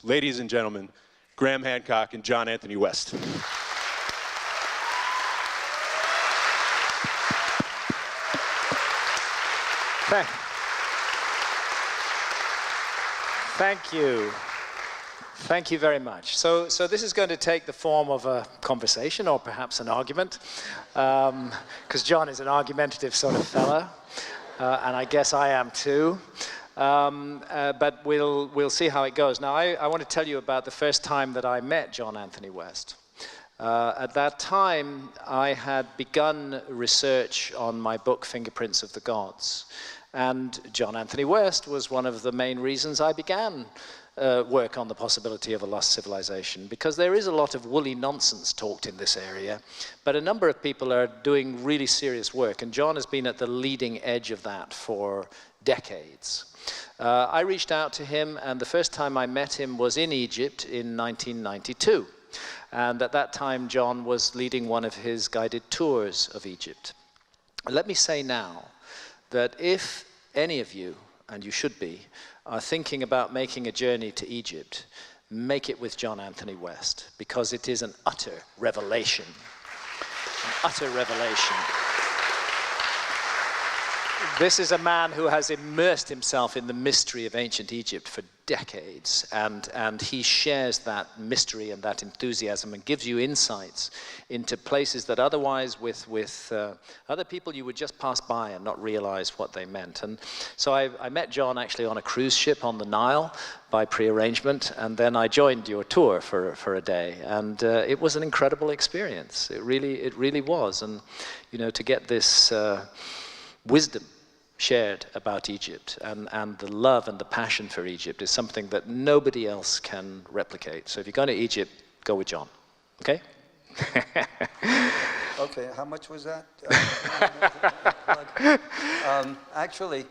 ladies and gentlemen, Graham Hancock and John Anthony West. Thank you. Thank you very much. So this is going to take the form of a conversation or perhaps an argument, because John is an argumentative sort of fella, and I guess I am too. But we'll see how it goes. Now, I want to tell you about the first time that I met John Anthony West. At that time, I had begun research on my book, Fingerprints of the Gods. And John Anthony West was one of the main reasons I began work on the possibility of a lost civilization, because there is a lot of woolly nonsense talked in this area, but a number of people are doing really serious work, and John has been at the leading edge of that for decades. I reached out to him, and the first time I met him was in Egypt in 1992. And at that time, John was leading one of his guided tours of Egypt. Let me say now that if any of you, and you should be, are thinking about making a journey to Egypt, make it with John Anthony West, because it is an utter revelation. An utter revelation. This is a man who has immersed himself in the mystery of ancient Egypt for decades, and he shares that mystery and that enthusiasm and gives you insights into places that otherwise with other people you would just pass by and not realize what they meant. And so I met John actually on a cruise ship on the Nile by pre-arrangement, and then I joined your tour for a day, and it was an incredible experience. It really was. And you know, to get this wisdom shared about Egypt and the love and the passion for Egypt is something that nobody else can replicate. So if you're going to Egypt, go with John. Okay? Okay, how much was that? Actually,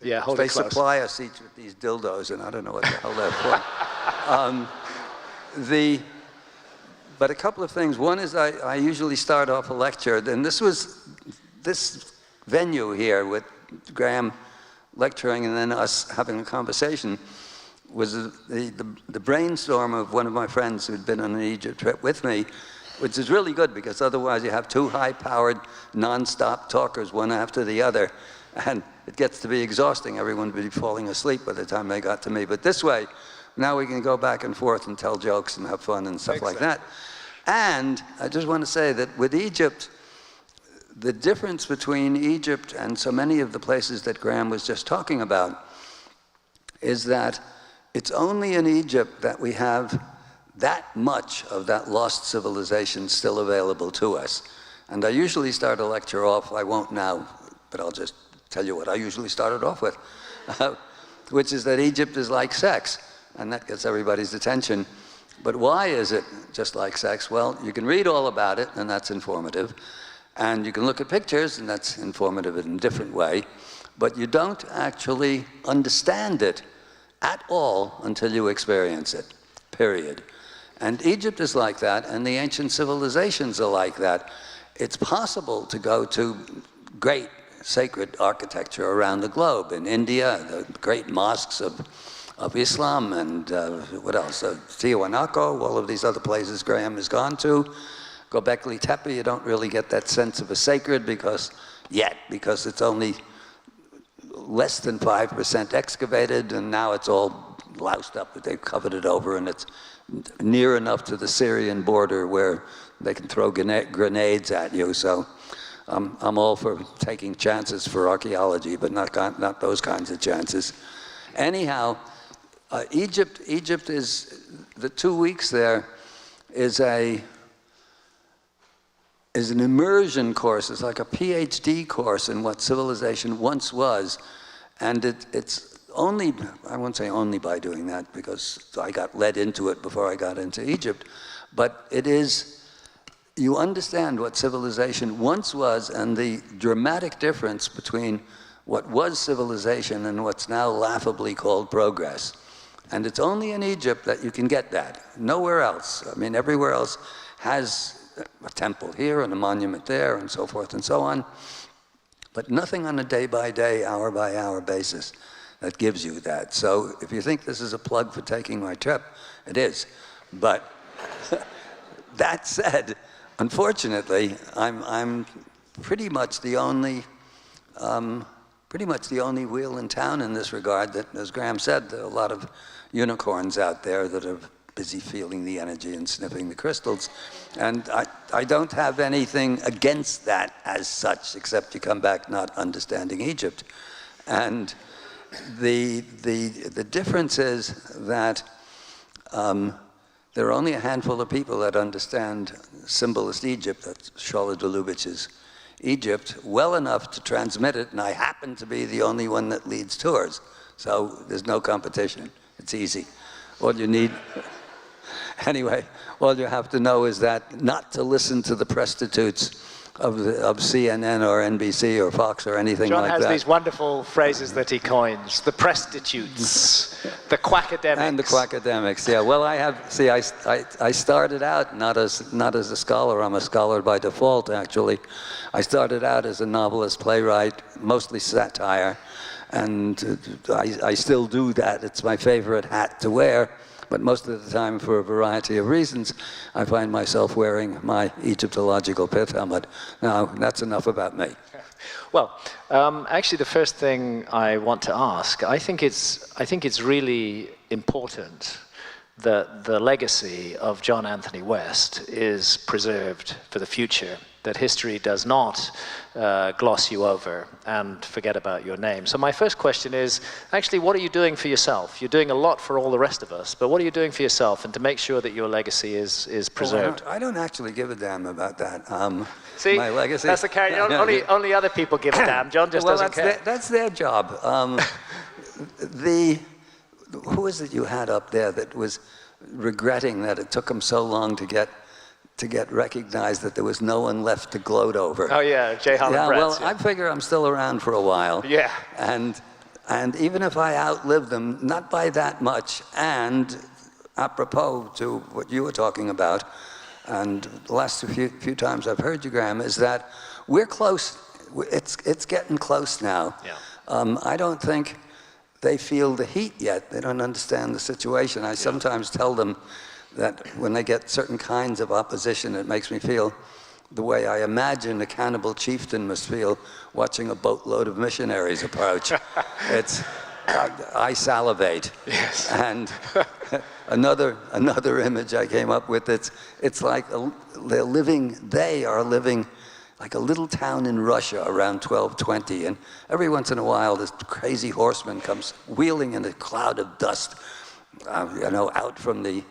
yeah, hold they it close. supply us each with these dildos, and I don't know what the hell they're for. But a couple of things. One is I usually start off a lecture, and this venue here with Graham lecturing and then us having a conversation was the brainstorm of one of my friends who'd been on an Egypt trip with me, which is really good because otherwise you have two high-powered, non-stop talkers, one after the other, and it gets to be exhausting. Everyone would be falling asleep by the time they got to me. But this way, now we can go back and forth and tell jokes and have fun and stuff like that. And I just want to say that with Egypt, the difference between Egypt and so many of the places that Graham was just talking about is that it's only in Egypt that we have that much of that lost civilization still available to us. And I usually start a lecture off, I won't now, but I'll just tell you what I usually started off with, which is that Egypt is like sex, and that gets everybody's attention. But why is it just like sex? Well, you can read all about it, and that's informative. And you can look at pictures, and that's informative in a different way, but you don't actually understand it at all until you experience it, period. And Egypt is like that, and the ancient civilizations are like that. It's possible to go to great sacred architecture around the globe. In India, the great mosques of Islam, and what else? Tiwanaku, all of these other places Graham has gone to. Göbekli Tepe, you don't really get that sense of a sacred because it's only less than 5% excavated, and now it's all loused up, but they've covered it over, and it's near enough to the Syrian border where they can throw grenades at you. So I'm all for taking chances for archaeology, but not those kinds of chances. Anyhow, Egypt is, the 2 weeks there is an immersion course. It's like a PhD course in what civilization once was. And it's only, I won't say only by doing that because I got led into it before I got into Egypt, but it is, you understand what civilization once was and the dramatic difference between what was civilization and what's now laughably called progress. And it's only in Egypt that you can get that. Nowhere else. I mean, everywhere else has a temple here and a monument there and so forth and so on, but nothing on a day-by-day, hour-by-hour basis. that gives you that. So if you think this is a plug for taking my trip, it is. But that said, unfortunately, I'm pretty much the only wheel in town in this regard. That, as Graham said, there are a lot of unicorns out there that are busy feeling the energy and sniffing the crystals. And I don't have anything against that as such, except you come back not understanding Egypt. And the difference is that there are only a handful of people that understand symbolist Egypt, that's Shola Dulubich's Egypt, well enough to transmit it, and I happen to be the only one that leads tours. So there's no competition. It's easy. All you need, anyway, all you have to know is that not to listen to the prostitutes of CNN or NBC or Fox or anything John like has that. these wonderful phrases that he coins: the prostitutes, the quackademics. And the quackademics, yeah. Well, I started out not as a scholar. I'm a scholar by default, actually. I started out as a novelist, playwright, mostly satire, and I still do that. It's my favorite hat to wear. But most of the time, for a variety of reasons, I find myself wearing my Egyptological pith helmet. Now, that's enough about me. Well, actually, the first thing I want to ask, I think it's really important that the legacy of John Anthony West is preserved for the future, that history does not gloss you over and forget about your name. So my first question is, actually, what are you doing for yourself? You're doing a lot for all the rest of us, but what are you doing for yourself and to make sure that your legacy is preserved? Well, I don't actually give a damn about that. See, my legacy. that's the character. Only other people give a damn. John just doesn't care. That's their job. Who is it you had up there that was regretting that it took him so long to get recognized, that there was no one left to gloat over? Oh yeah, Jay Holland. Yeah, well, yeah. I figure I'm still around for a while. Yeah. And even if I outlive them, not by that much, and apropos to what you were talking about, and the last few times I've heard you, Graham, is that we're close. It's getting close now. Yeah. I don't think they feel the heat yet. They don't understand the situation. I sometimes tell them that when they get certain kinds of opposition, it makes me feel the way I imagine a cannibal chieftain must feel watching a boatload of missionaries approach. I salivate. Yes. And another image I came up with, it's like they are living like a little town in Russia around 1220, and every once in a while this crazy horseman comes wheeling in a cloud of dust, out from the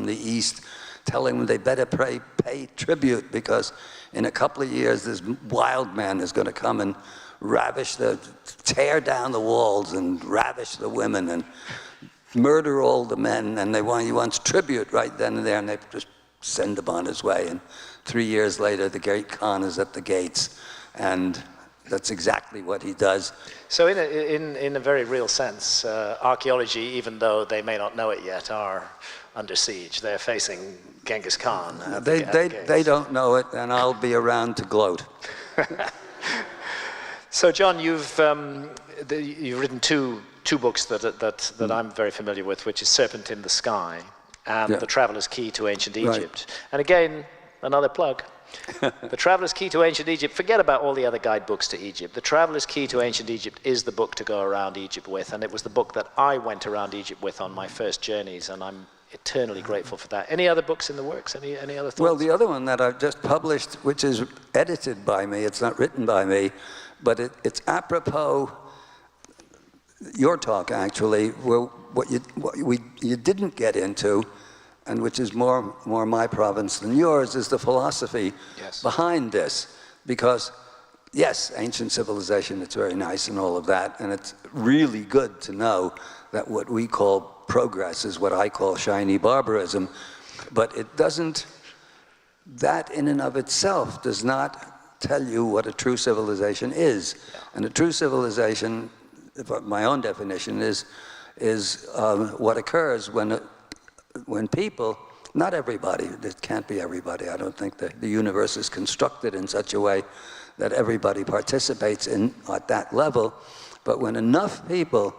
east, telling them they better pay tribute, because in a couple of years this wild man is going to come and tear down the walls and ravish the women and murder all the men, and he wants tribute right then and there, and they just send him on his way. And 3 years later, the great Khan is at the gates, and that's exactly what he does. So in a very real sense, archaeology, even though they may not know it yet, are under siege. They're facing Genghis Khan. They don't know it, and I'll be around to gloat. So John, you've written two books that I'm very familiar with, which is Serpent in the Sky and The Traveler's Key to Ancient Egypt. Right. And again, another plug. The Traveler's Key to Ancient Egypt, forget about all the other guidebooks to Egypt. The Traveler's Key to Ancient Egypt is the book to go around Egypt with, and it was the book that I went around Egypt with on my first journeys, and I'm eternally grateful for that. Any other books in the works? Any other thoughts? Well, the other one that I've just published, which is edited by me, it's not written by me, but it's apropos your talk, actually, what you didn't get into, and which is more my province than yours, is the philosophy behind this. Because, yes, ancient civilization, it's very nice and all of that, and it's really good to know that what we call progress is what I call shiny barbarism, but it doesn't, that in and of itself does not tell you what a true civilization is. And a true civilization, my own definition, is what occurs when people, not everybody, it can't be everybody, I don't think the universe is constructed in such a way that everybody participates in at that level, but when enough people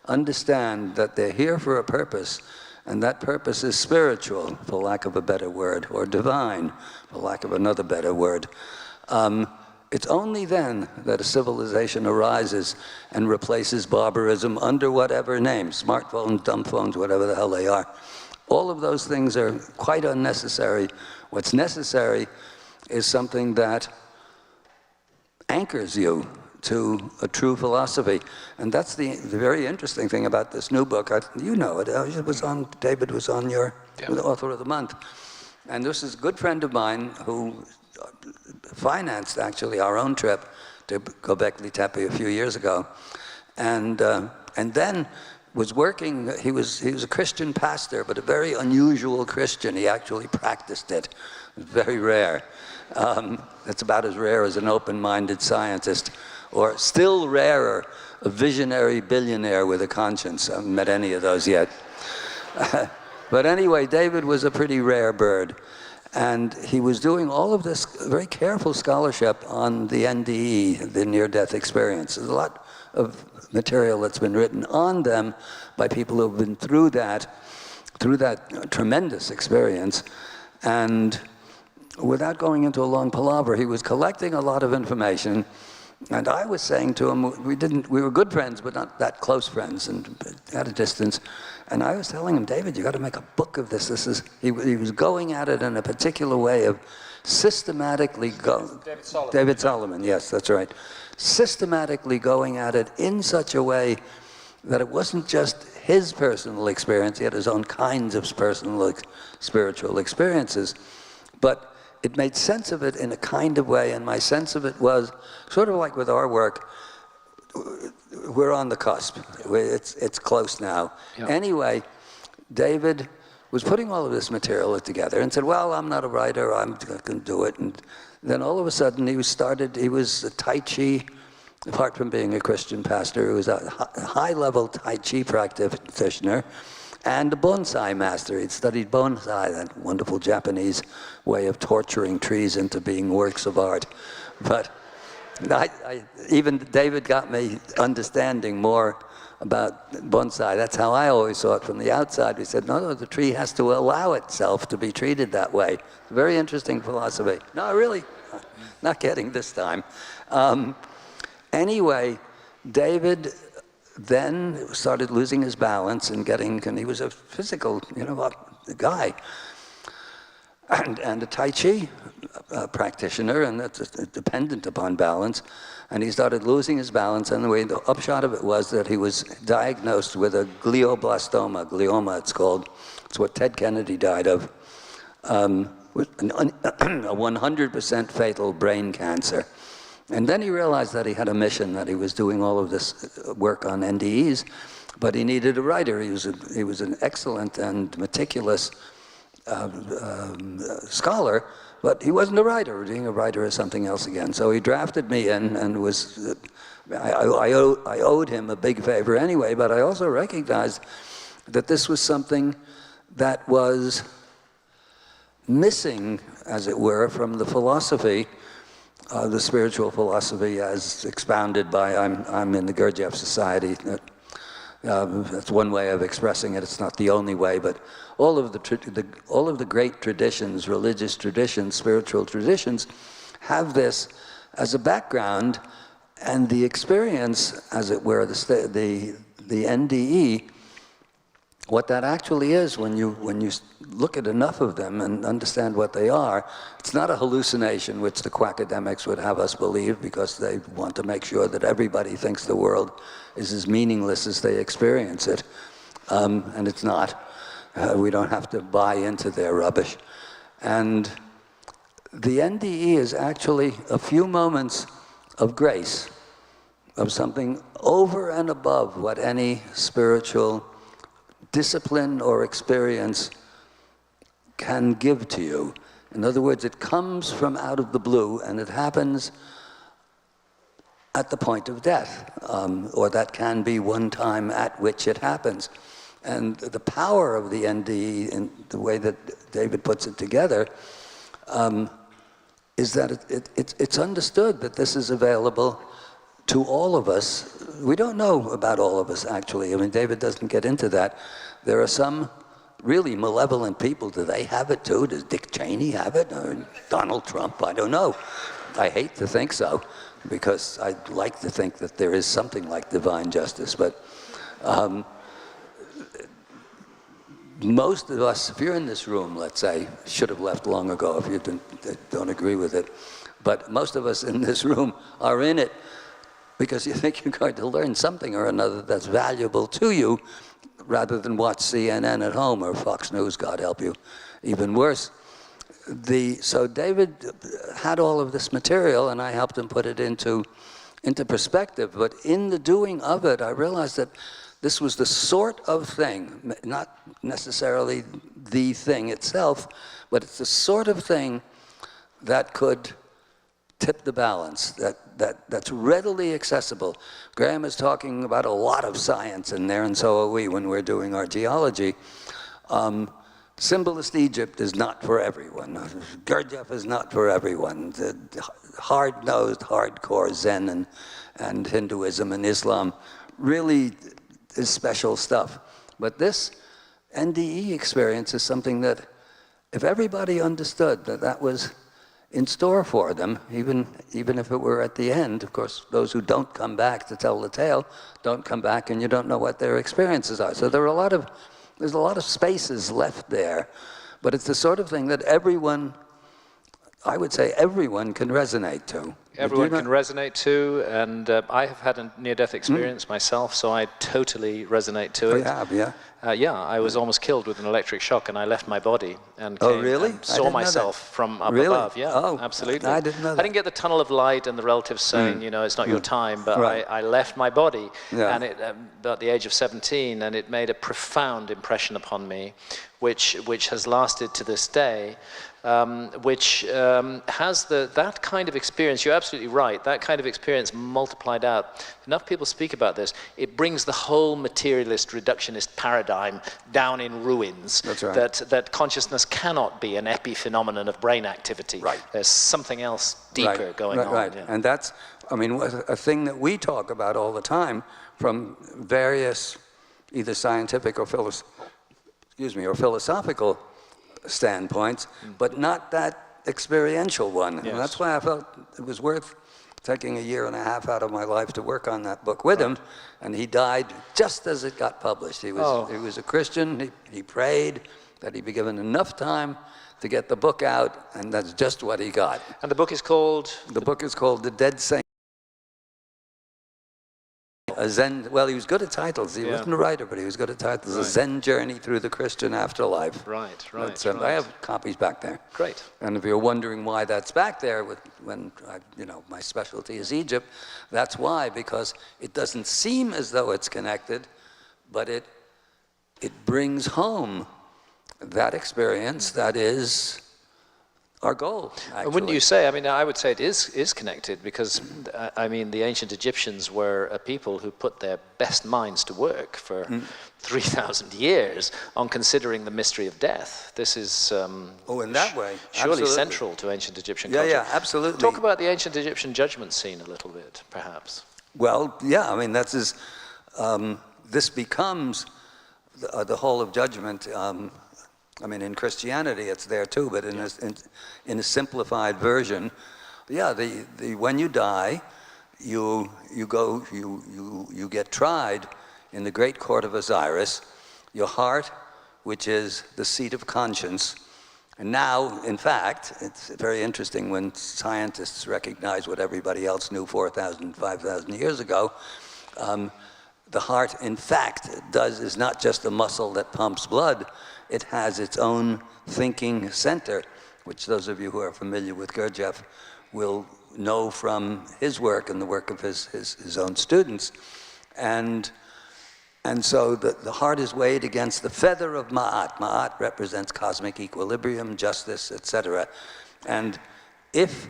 understand that they're here for a purpose, and that purpose is spiritual, for lack of a better word, or divine, for lack of another better word, it's only then that a civilization arises and replaces barbarism under whatever name, smartphones, dumb phones, whatever the hell they are. All of those things are quite unnecessary. What's necessary is something that anchors you to a true philosophy. And that's the very interesting thing about this new book. You know it. David was on your the author of the month. And this is a good friend of mine who financed, actually, our own trip to Göbekli Tepe a few years ago. And then was working, he was a Christian pastor, but a very unusual Christian. He actually practiced it. It was very rare. It's about as rare as an open-minded scientist, or still rarer, a visionary billionaire with a conscience. I haven't met any of those yet. But anyway, David was a pretty rare bird. And he was doing all of this very careful scholarship on the NDE, the near-death experience. There's a lot of material that's been written on them by people who have been through that tremendous experience. And without going into a long palaver, he was collecting a lot of information. And I was saying to him, we were good friends, but not that close friends, and at a distance. And I was telling him, David, you got to make a book of this. He was going at it in a particular way of systematically David Solomon, yes, that's right. Systematically going at it in such a way that it wasn't just his personal experience, he had his own kinds of personal spiritual experiences, but it made sense of it in a kind of way, and my sense of it was sort of like with our work, we're on the cusp. It's close now. Yeah. Anyway, David was putting all of this material together and said, well, I'm not a writer, I'm going to do it. And then all of a sudden he was a Tai Chi, apart from being a Christian pastor, he was a high-level Tai Chi practitioner and a bonsai master. He'd studied bonsai, that wonderful Japanese way of torturing trees into being works of art. But even David got me understanding more about bonsai. That's how I always saw it from the outside. We said, no, the tree has to allow itself to be treated that way. Very interesting philosophy. No, really, not getting this time. Anyway, David then started losing his balance and he was a physical, guy. And a Tai Chi practitioner, and that's dependent upon balance. And he started losing his balance, and the upshot of it was that he was diagnosed with a glioma it's called. It's what Ted Kennedy died of, with a 100% fatal brain cancer. And then he realized that he had a mission, that he was doing all of this work on NDEs, but he needed a writer. He was an excellent and meticulous scholar, but he wasn't a writer. Being a writer is something else again. So he drafted me in, and I owed him a big favor anyway, but I also recognized that this was something that was missing, as it were, from the philosophy, the spiritual philosophy as expounded by, I'm in the Gurdjieff Society. That's one way of expressing it. It's not the only way, but all of the great traditions, religious traditions, spiritual traditions, have this as a background, and the experience, as it were, the NDE, what that actually is when you look at enough of them and understand what they are, it's not a hallucination, which the quackademics would have us believe, because they want to make sure that everybody thinks the world is as meaningless as they experience it. And it's not. We don't have to buy into their rubbish. And the NDE is actually a few moments of grace, of something over and above what any spiritual discipline or experience can give to you. In other words, it comes from out of the blue, and it happens at the point of death, or that can be one time at which it happens. And the power of the NDE, in the way that David puts it together, is that it's understood that this is available to all of us, we don't know about all of us, actually. I mean, David doesn't get into that. There are some really malevolent people. Do they have it too? Does Dick Cheney have it? Or Donald Trump? I don't know. I hate to think so, because I'd like to think that there is something like divine justice. But most of us, if you're in this room, let's say, should have left long ago if you don't agree with it, but most of us in this room are in it because you think you're going to learn something or another that's valuable to you, rather than watch CNN at home or Fox News, God help you, even worse. So David had all of this material, and I helped him put it into perspective. But in the doing of it, I realized that this was the sort of thing, not necessarily the thing itself, but it's the sort of thing that could tip the balance, that's readily accessible. Graham is talking about a lot of science in there, and so are we when we're doing our geology. Symbolist Egypt is not for everyone. Gurdjieff is not for everyone. The hard-nosed, hardcore Zen and Hinduism and Islam really is special stuff. But this NDE experience is something that if everybody understood that was in store for them, even if it were at the end. Of course, those who don't come back to tell the tale don't come back, and you don't know what their experiences are. So there's a lot of spaces left there, but it's the sort of thing that everyone, I would say everyone, can resonate to. Everyone can resonate to, and I have had a near-death experience myself, so I totally resonate to it. You have, yeah? Yeah, I was almost killed with an electric shock, and I left my body and Oh, came really? and saw myself from up Really? above. Yeah, Oh, absolutely. I didn't know that. I didn't get the tunnel of light and the relatives saying, you know, it's not your time, but Right. I left my body, Yeah. and at the age of 17, and it made a profound impression upon me, which has lasted to this day. Which has that kind of experience. You're absolutely right. That kind of experience multiplied out. Enough people speak about this. It brings the whole materialist, reductionist paradigm down in ruins. That's right. That consciousness cannot be an epiphenomenon of brain activity. Right. There's something else deeper going on. Right, Yeah. and that's, I mean, a thing that we talk about all the time from various either scientific or philosophical standpoints, but not that experiential one. Yes. And that's why I felt it was worth taking a year and a half out of my life to work on that book with him. And he died just as it got published. He was a Christian. He prayed that he be given enough time to get the book out, and that's just what he got. And the book is called? The book is called The Dead Saint. A Zen, well, he was good at titles. He wasn't a writer, but he was good at titles. Right. A Zen Journey Through the Christian Afterlife. Right. I have copies back there. Great. And if you're wondering why that's back there, when my specialty is Egypt, that's why, because it doesn't seem as though it's connected, but it brings home that experience that is our goal, actually. Wouldn't you say? I mean, I would say it is connected, because I mean, the ancient Egyptians were a people who put their best minds to work for 3,000 years on considering the mystery of death. This is in that way, surely absolutely. central to ancient Egyptian culture. Yeah, absolutely. Talk about the ancient Egyptian judgment scene a little bit, perhaps. Well, yeah, I mean, this becomes the whole of judgment. I mean, in Christianity, it's there too, but in a simplified version, yeah. When you die, you get tried in the great court of Osiris. Your heart, which is the seat of conscience, and now, in fact, it's very interesting when scientists recognize what everybody else knew 4,000, 5,000 years ago. The heart, in fact, is not just a muscle that pumps blood. It has its own thinking center, which those of you who are familiar with Gurdjieff will know from his work and the work of his own students. And so the heart is weighed against the feather of Ma'at. Ma'at represents cosmic equilibrium, justice, etc. And if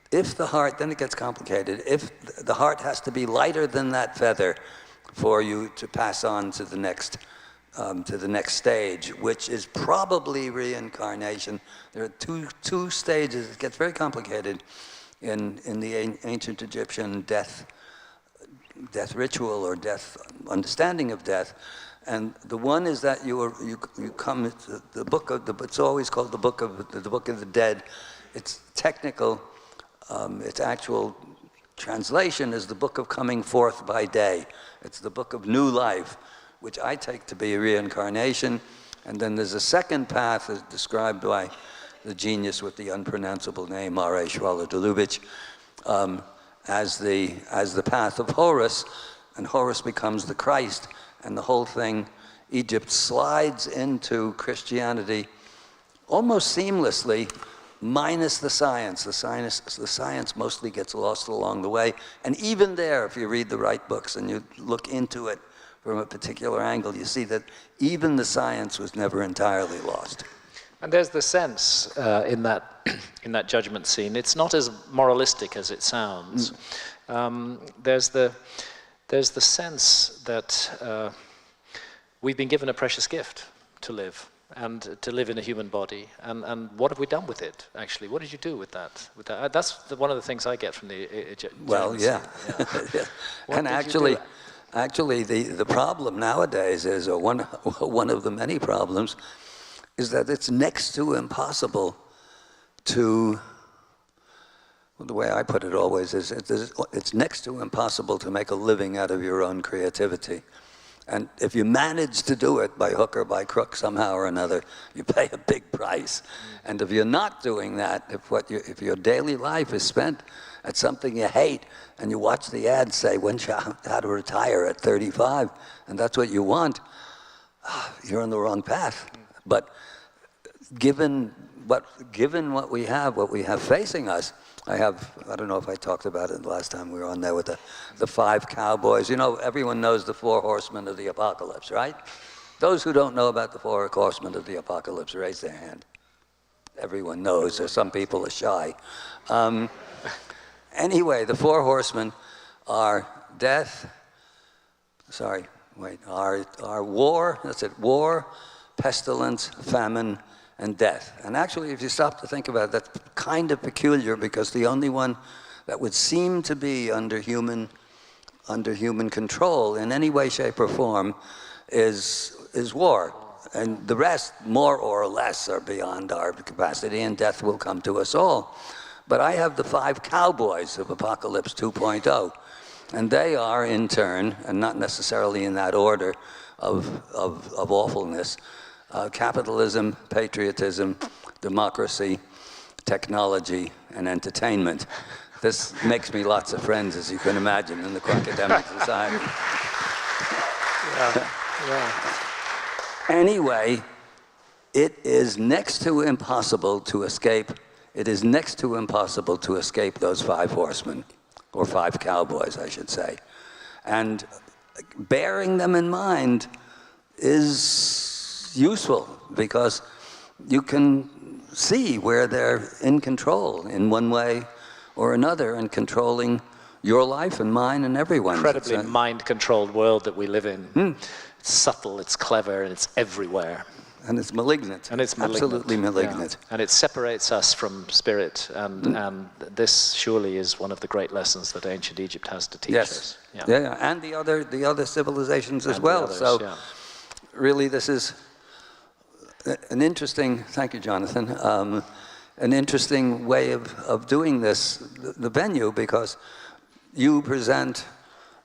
the heart, then it gets complicated, if the heart has to be lighter than that feather for you to pass on to the next stage, which is probably reincarnation. There are two stages. It gets very complicated in the ancient Egyptian death death ritual or death understanding of death. And the one is that you come to the book of the, it's always called the book of the dead. Its technical, its actual translation is the book of coming forth by day. It's the book of new life, which I take to be a reincarnation. And then there's a second path as described by the genius with the unpronounceable name, R.A. Schwaller-Delubich, as the path of Horus, and Horus becomes the Christ, and the whole thing, Egypt slides into Christianity almost seamlessly, minus the science. The science mostly gets lost along the way, and even there, if you read the right books and you look into it from a particular angle, you see that even the science was never entirely lost. And there's the sense in that judgment scene. It's not as moralistic as it sounds. There's the sense that we've been given a precious gift to live, and to live in a human body. And what have we done with it, actually? What did you do with that? That's one of the things I get from the Egyptian. Well, yeah. Yeah. And actually, the problem nowadays is, or one of the many problems, is that it's next to impossible to, well, the way I put it always is, it's next to impossible to make a living out of your own creativity. And if you manage to do it by hook or by crook somehow or another, you pay a big price. And if you're not doing that, if your daily life is spent at something you hate, and you watch the ads say how to retire at 35, and that's what you want, you're on the wrong path. But given what we have facing us, I don't know if I talked about it the last time we were on there with the 5 cowboys. You know, everyone knows the 4 horsemen of the apocalypse, right? Those who don't know about the 4 horsemen of the apocalypse, raise their hand. Everyone knows, or some people are shy. Anyway, the 4 horsemen are are war, that's it, war, pestilence, famine, and death. And actually, if you stop to think about it, that's kind of peculiar, because the only one that would seem to be under human control in any way, shape, or form is war. And the rest, more or less, are beyond our capacity, and death will come to us all. But I have the 5 cowboys of Apocalypse 2.0, and they are, in turn, and not necessarily in that order of awfulness, capitalism, patriotism, democracy, technology, and entertainment. This makes me lots of friends, as you can imagine, in the Quackademic Society. Yeah. Anyway, it is next to impossible to escape. It is next to impossible to escape those 5 horsemen, or 5 cowboys, I should say. And bearing them in mind is useful, because you can see where they're in control in one way or another, and controlling your life and mine and everyone's. Incredibly mind-controlled world that we live in. It's subtle, it's clever, and it's everywhere. And it's malignant. And it's malignant. Absolutely malignant. Yeah. And it separates us from spirit, and this surely is one of the great lessons that ancient Egypt has to teach us. Yeah. Yeah, and the other civilizations as well. So really, this is an interesting, thank you, Jonathan, an interesting way of doing this, the venue, because you present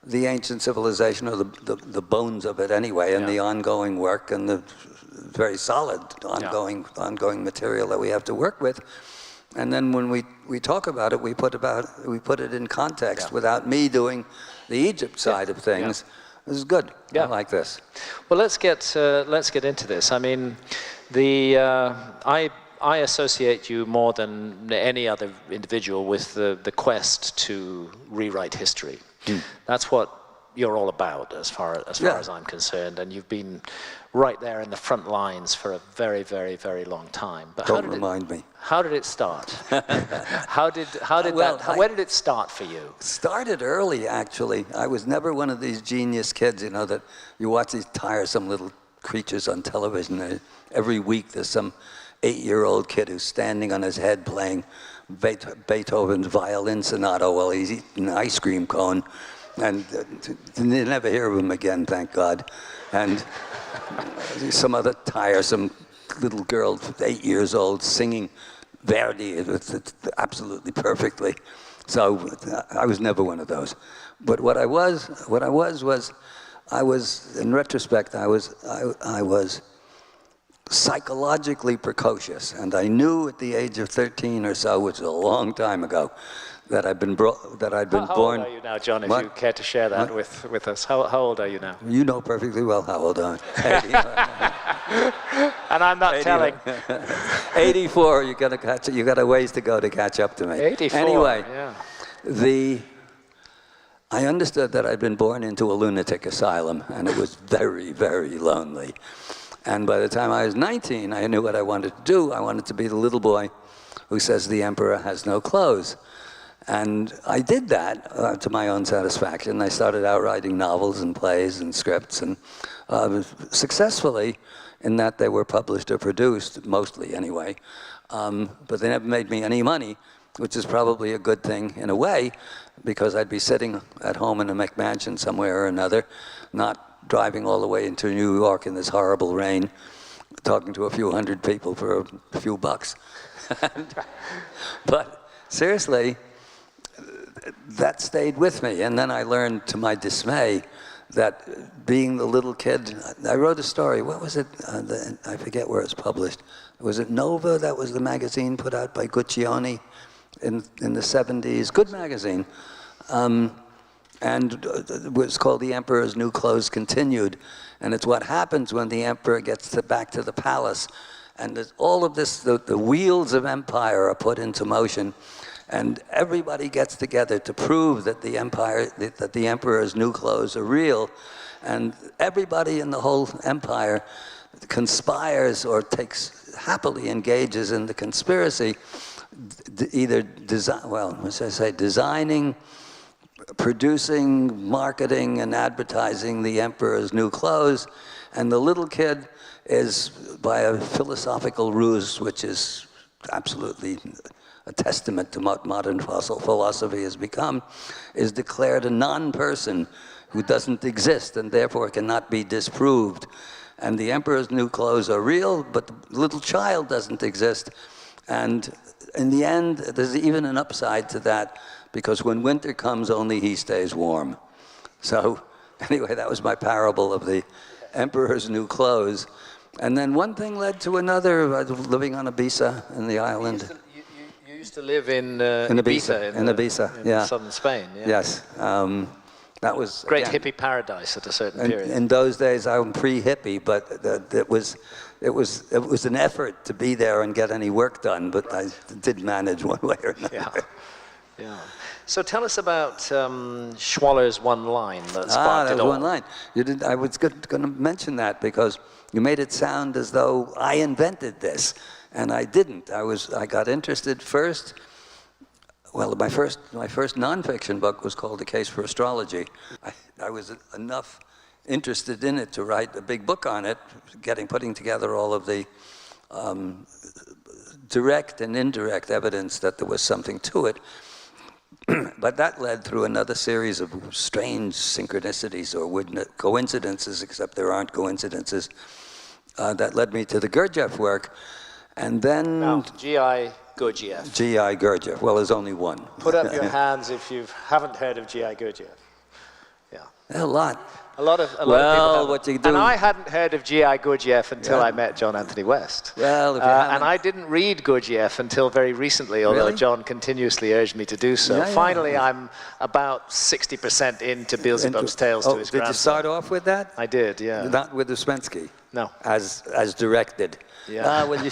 the ancient civilization, or the bones of it anyway, and the ongoing work, and the very solid ongoing material that we have to work with. And then when we talk about it, we put it in context without me doing the Egypt side of things. This is good. I like this. Well, let's get into this. I mean, I associate you more than any other individual with the quest to rewrite history. That's what you're all about, as far as I'm concerned, and you've been right there in the front lines for a very, very, very long time. But don't remind me. How did it start? Where did it start for you? Started early, actually. I was never one of these genius kids, you know, that you watch these tiresome little creatures on television. Every week there's some 8-year-old kid who's standing on his head playing Beethoven's violin sonata while he's eating an ice cream cone. And you never hear of him again, thank God. And some other tiresome little girl, 8 years old, singing Verdi absolutely perfectly. So I was never one of those. But what I was, in retrospect, I was psychologically precocious, and I knew at the age of 13 or so, which is a long time ago, that I'd been born. How old are you now, John? If you care to share that with us, how old are you now? You know perfectly well how old I am. And I'm not telling. 84. You got a ways to go to catch up to me. 84. Anyway, yeah. I understood that I'd been born into a lunatic asylum, and it was very, very lonely. And by the time I was 19, I knew what I wanted to do. I wanted to be the little boy who says the emperor has no clothes. And I did that to my own satisfaction. I started out writing novels and plays and scripts, and successfully in that they were published or produced, mostly anyway. But they never made me any money, which is probably a good thing in a way, because I'd be sitting at home in a McMansion somewhere or another, not driving all the way into New York in this horrible rain, talking to a few hundred people for a few bucks. But seriously, that stayed with me. And then I learned, to my dismay, that being the little kid, I wrote a story. What was it? I forget where it's published. Was it Nova? That was the magazine put out by Guccione in the 70s. Good magazine. And it was called The Emperor's New Clothes Continued. And it's what happens when the emperor gets back to the palace. And all of this, the wheels of empire are put into motion. And everybody gets together to prove that the emperor's new clothes are real. And everybody in the whole empire conspires or happily engages in the conspiracy, either designing, producing, marketing, and advertising the emperor's new clothes. And the little kid is, by a philosophical ruse, which is absolutely a testament to what modern philosophy has become, is declared a non-person who doesn't exist and therefore cannot be disproved. And the emperor's new clothes are real, but the little child doesn't exist. And in the end, there's even an upside to that, because when winter comes, only he stays warm. So anyway, that was my parable of the emperor's new clothes. And then one thing led to another. I was living on Ibiza in the island. You used to live in Ibiza, in southern Spain. Yeah. Yes. That was great hippie paradise at a certain period. In those days, I'm pre-hippie, but it was an effort to be there and get any work done, but I did manage one way or another. Yeah. So tell us about Schwaller's one line that sparked it all. One line. I was going to mention that because you made it sound as though I invented this, and I didn't. I got interested first. Well, my first nonfiction book was called A Case for Astrology. I was enough interested in it to write a big book on it, putting together all of the direct and indirect evidence that there was something to it. But that led through another series of strange synchronicities or coincidences, except there aren't coincidences, that led me to the Gurdjieff work. And then... Now, G.I. Gurdjieff. G.I. Gurdjieff. Well, there's only one. Put up your hands if you haven't heard of G.I. Gurdjieff. Yeah. A lot. A lot of people haven't. What you do... And I hadn't heard of G.I. Gurdjieff until I met John Anthony West. Well, if you and I didn't read Gurdjieff until very recently, although Really? John continuously urged me to do so. Finally, I'm about 60% into Beelzebub's Tales to his grandson. Did you start off with that? I did, yeah. Not with Uspensky? No. As directed? Yeah. Well,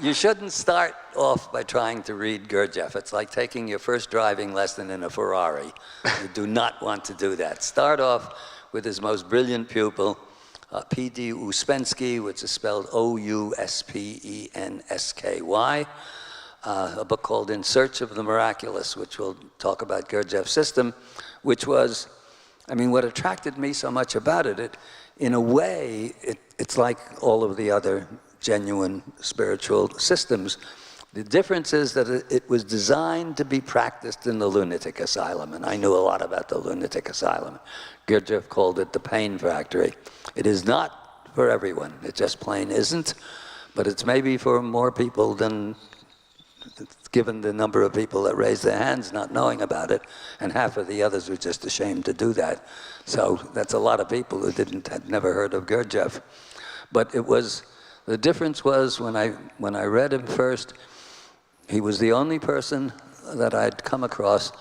you shouldn't start off by trying to read Gurdjieff. It's like taking your first driving lesson in a Ferrari. You do not want to do that. Start off with his most brilliant pupil, P.D. Uspensky, which is spelled Ouspensky, a book called In Search of the Miraculous, which will talk about Gurdjieff's system, which was, what attracted me so much about it, in a way, it's like all of the other genuine spiritual systems. The difference is that it was designed to be practiced in the lunatic asylum, and I knew a lot about the lunatic asylum. Gurdjieff called it the pain factory. It is not for everyone. It just plain isn't, but it's maybe for more people than, given the number of people that raised their hands not knowing about it, and half of the others were just ashamed to do that. So that's a lot of people who had never heard of Gurdjieff. But it was, the difference was when I read him first, he was the only person that I'd come across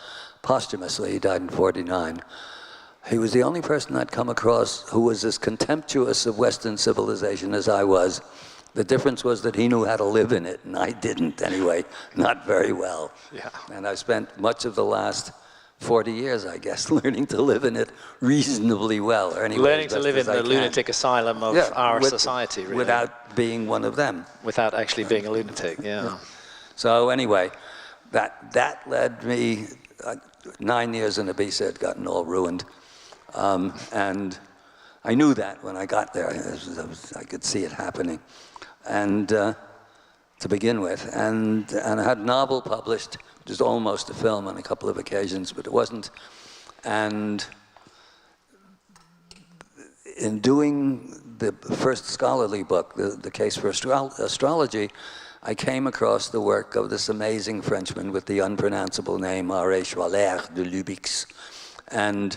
posthumously. He died in '49. He was the only person I'd come across who was as contemptuous of Western civilization as I was. The difference was that he knew how to live in it, and I didn't anyway, not very well. Yeah. And I spent much of the last 40 years, I guess, learning to live in it reasonably well. Or anyway, Learning to live in the lunatic asylum of our society, really. Without being one of them. Without actually being a lunatic, yeah. So anyway, that led me, 9 years in Ibiza had gotten all ruined. And I knew that when I got there. I could see it happening. And to begin with. And I had a novel published, which is almost a film on a couple of occasions, but it wasn't. And in doing the first scholarly book, the Case for Astrology, I came across the work of this amazing Frenchman with the unpronounceable name R.A. Schwaller de Lubix. And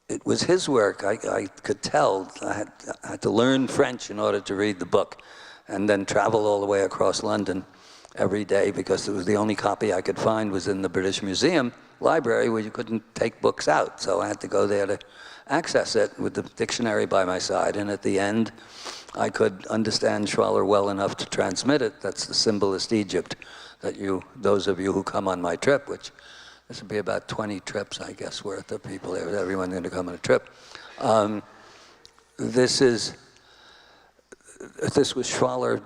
it was his work. I could tell. I had to learn French in order to read the book, and then travel all the way across London every day, because it was the only copy I could find was in the British Museum library, where you couldn't take books out. So I had to go there to access it with the dictionary by my side. And at the end, I could understand Schwaller well enough to transmit it. That's the Symbolist Egypt that those of you who come on my trip, which this would be about 20 trips, I guess, worth of people there. Everyone's going to come on a trip. This was Schwaller,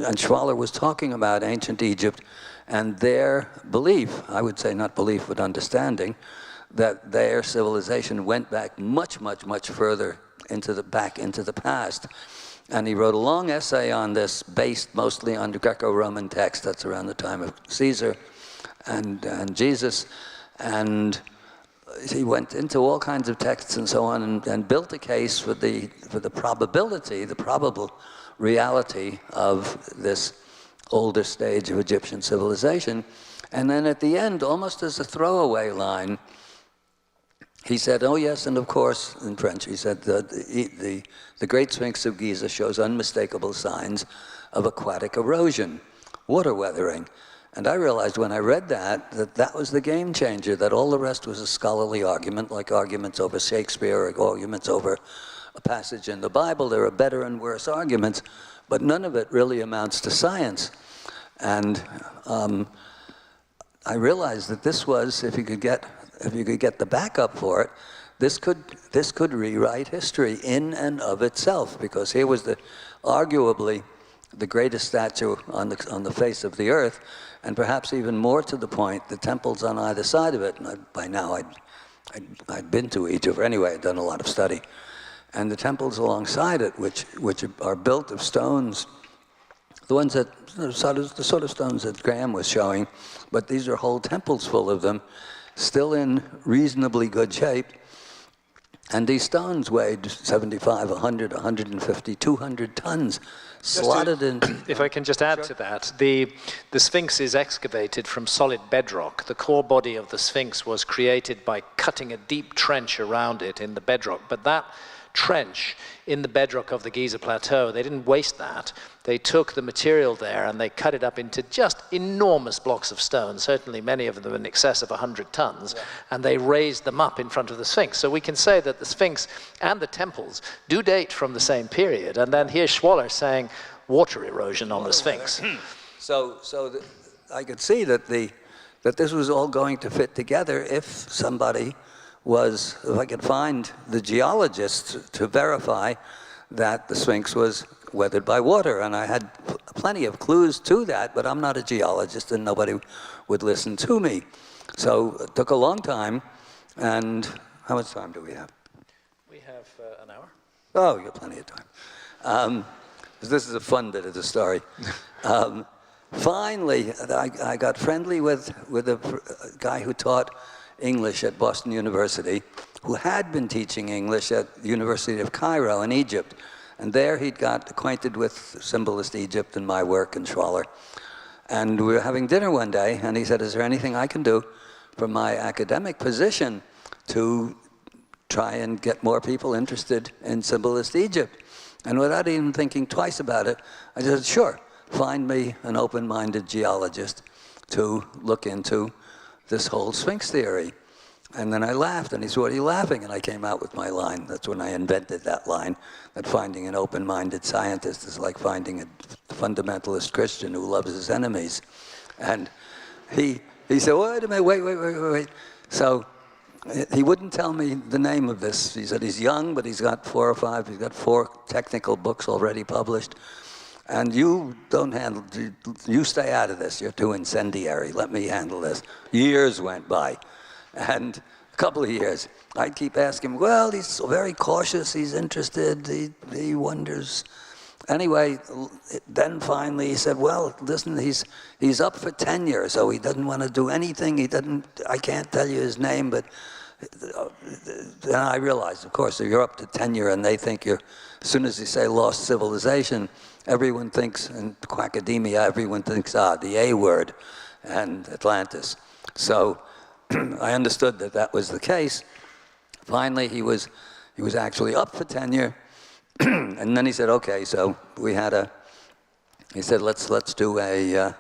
and Schwaller was talking about ancient Egypt and their belief, I would say not belief, but understanding, that their civilization went back much, much, much further back into the past. And he wrote a long essay on this, based mostly on the Greco-Roman text. That's around the time of Caesar and Jesus. And he went into all kinds of texts and so on, and built a case for the probability, the probable reality of this older stage of Egyptian civilization. And then at the end, almost as a throwaway line, he said, oh yes, and of course, in French, he said, the Great Sphinx of Giza shows unmistakable signs of aquatic erosion, water weathering. And I realized when I read that was the game changer, that all the rest was a scholarly argument, like arguments over Shakespeare or arguments over a passage in the Bible. There are better and worse arguments, but none of it really amounts to science. And I realized that this was, if you could get the backup for it, this could rewrite history in and of itself, because here was arguably the greatest statue on the face of the earth, and perhaps even more to the point, the temples on either side of it. And by now I'd been to Egypt, or anyway, I'd done a lot of study. And the temples alongside it, which are built of stones, the ones that, the sort of stones that Graham was showing, but these are whole temples full of them, still in reasonably good shape. And these stones weighed 75, 100, 150, 200 tons, slotted in. If I can just add to that, the Sphinx is excavated from solid bedrock. The core body of the Sphinx was created by cutting a deep trench around it in the bedrock. But that trench in the bedrock of the Giza Plateau, they didn't waste that. They took the material there and they cut it up into just enormous blocks of stone, certainly many of them in excess of 100 tons, and they raised them up in front of the Sphinx. So we can say that the Sphinx and the temples do date from the same period. And then here's Schwaller saying water erosion on the Sphinx. So I could see that this was all going to fit together if somebody if I could find the geologist to verify that the Sphinx was weathered by water. And I had plenty of clues to that, but I'm not a geologist and nobody would listen to me. So it took a long time. And how much time do we have? We have an hour. Oh, you got plenty of time. 'Cause this is a fun bit of the story. finally, I got friendly with a guy who taught English at Boston University, who had been teaching English at the University of Cairo in Egypt. And there he'd got acquainted with Symbolist Egypt and my work and Schwaller. And we were having dinner one day, and he said, is there anything I can do from my academic position to try and get more people interested in Symbolist Egypt? And without even thinking twice about it, I said, sure, find me an open-minded geologist to look into this whole Sphinx theory. And then I laughed, and he said, what are you laughing? And I came out with my line. That's when I invented that line, that finding an open-minded scientist is like finding a fundamentalist Christian who loves his enemies. And he said, wait a minute, wait. So he wouldn't tell me the name of this. He said he's young, but he's got he's got 4 technical books already published. And you don't handle, you stay out of this. You're too incendiary. Let me handle this. Years went by. And a couple of years, I'd keep asking him, well, he's very cautious, he's interested, he wonders. Anyway, then finally he said, well, listen, he's up for tenure, so he doesn't want to do anything. I can't tell you his name, but then I realized, of course, if you're up to tenure and they think you're, as soon as you say lost civilization, everyone thinks, in academia, everyone thinks, the A word, and Atlantis. So I understood that that was the case. Finally, he was actually up for tenure, and then he said, okay, so he said, let's do a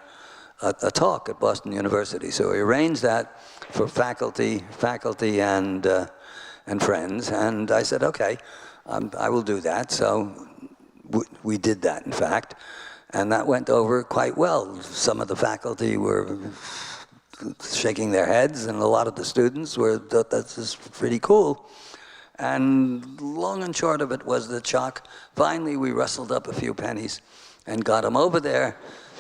talk at Boston University. So we arranged that for faculty and friends, and I said, okay, I will do that. So we did that, in fact, and that went over quite well. Some of the faculty were shaking their heads, and a lot of the students thought this is pretty cool. And long and short of it was that finally we rustled up a few pennies and got him over there.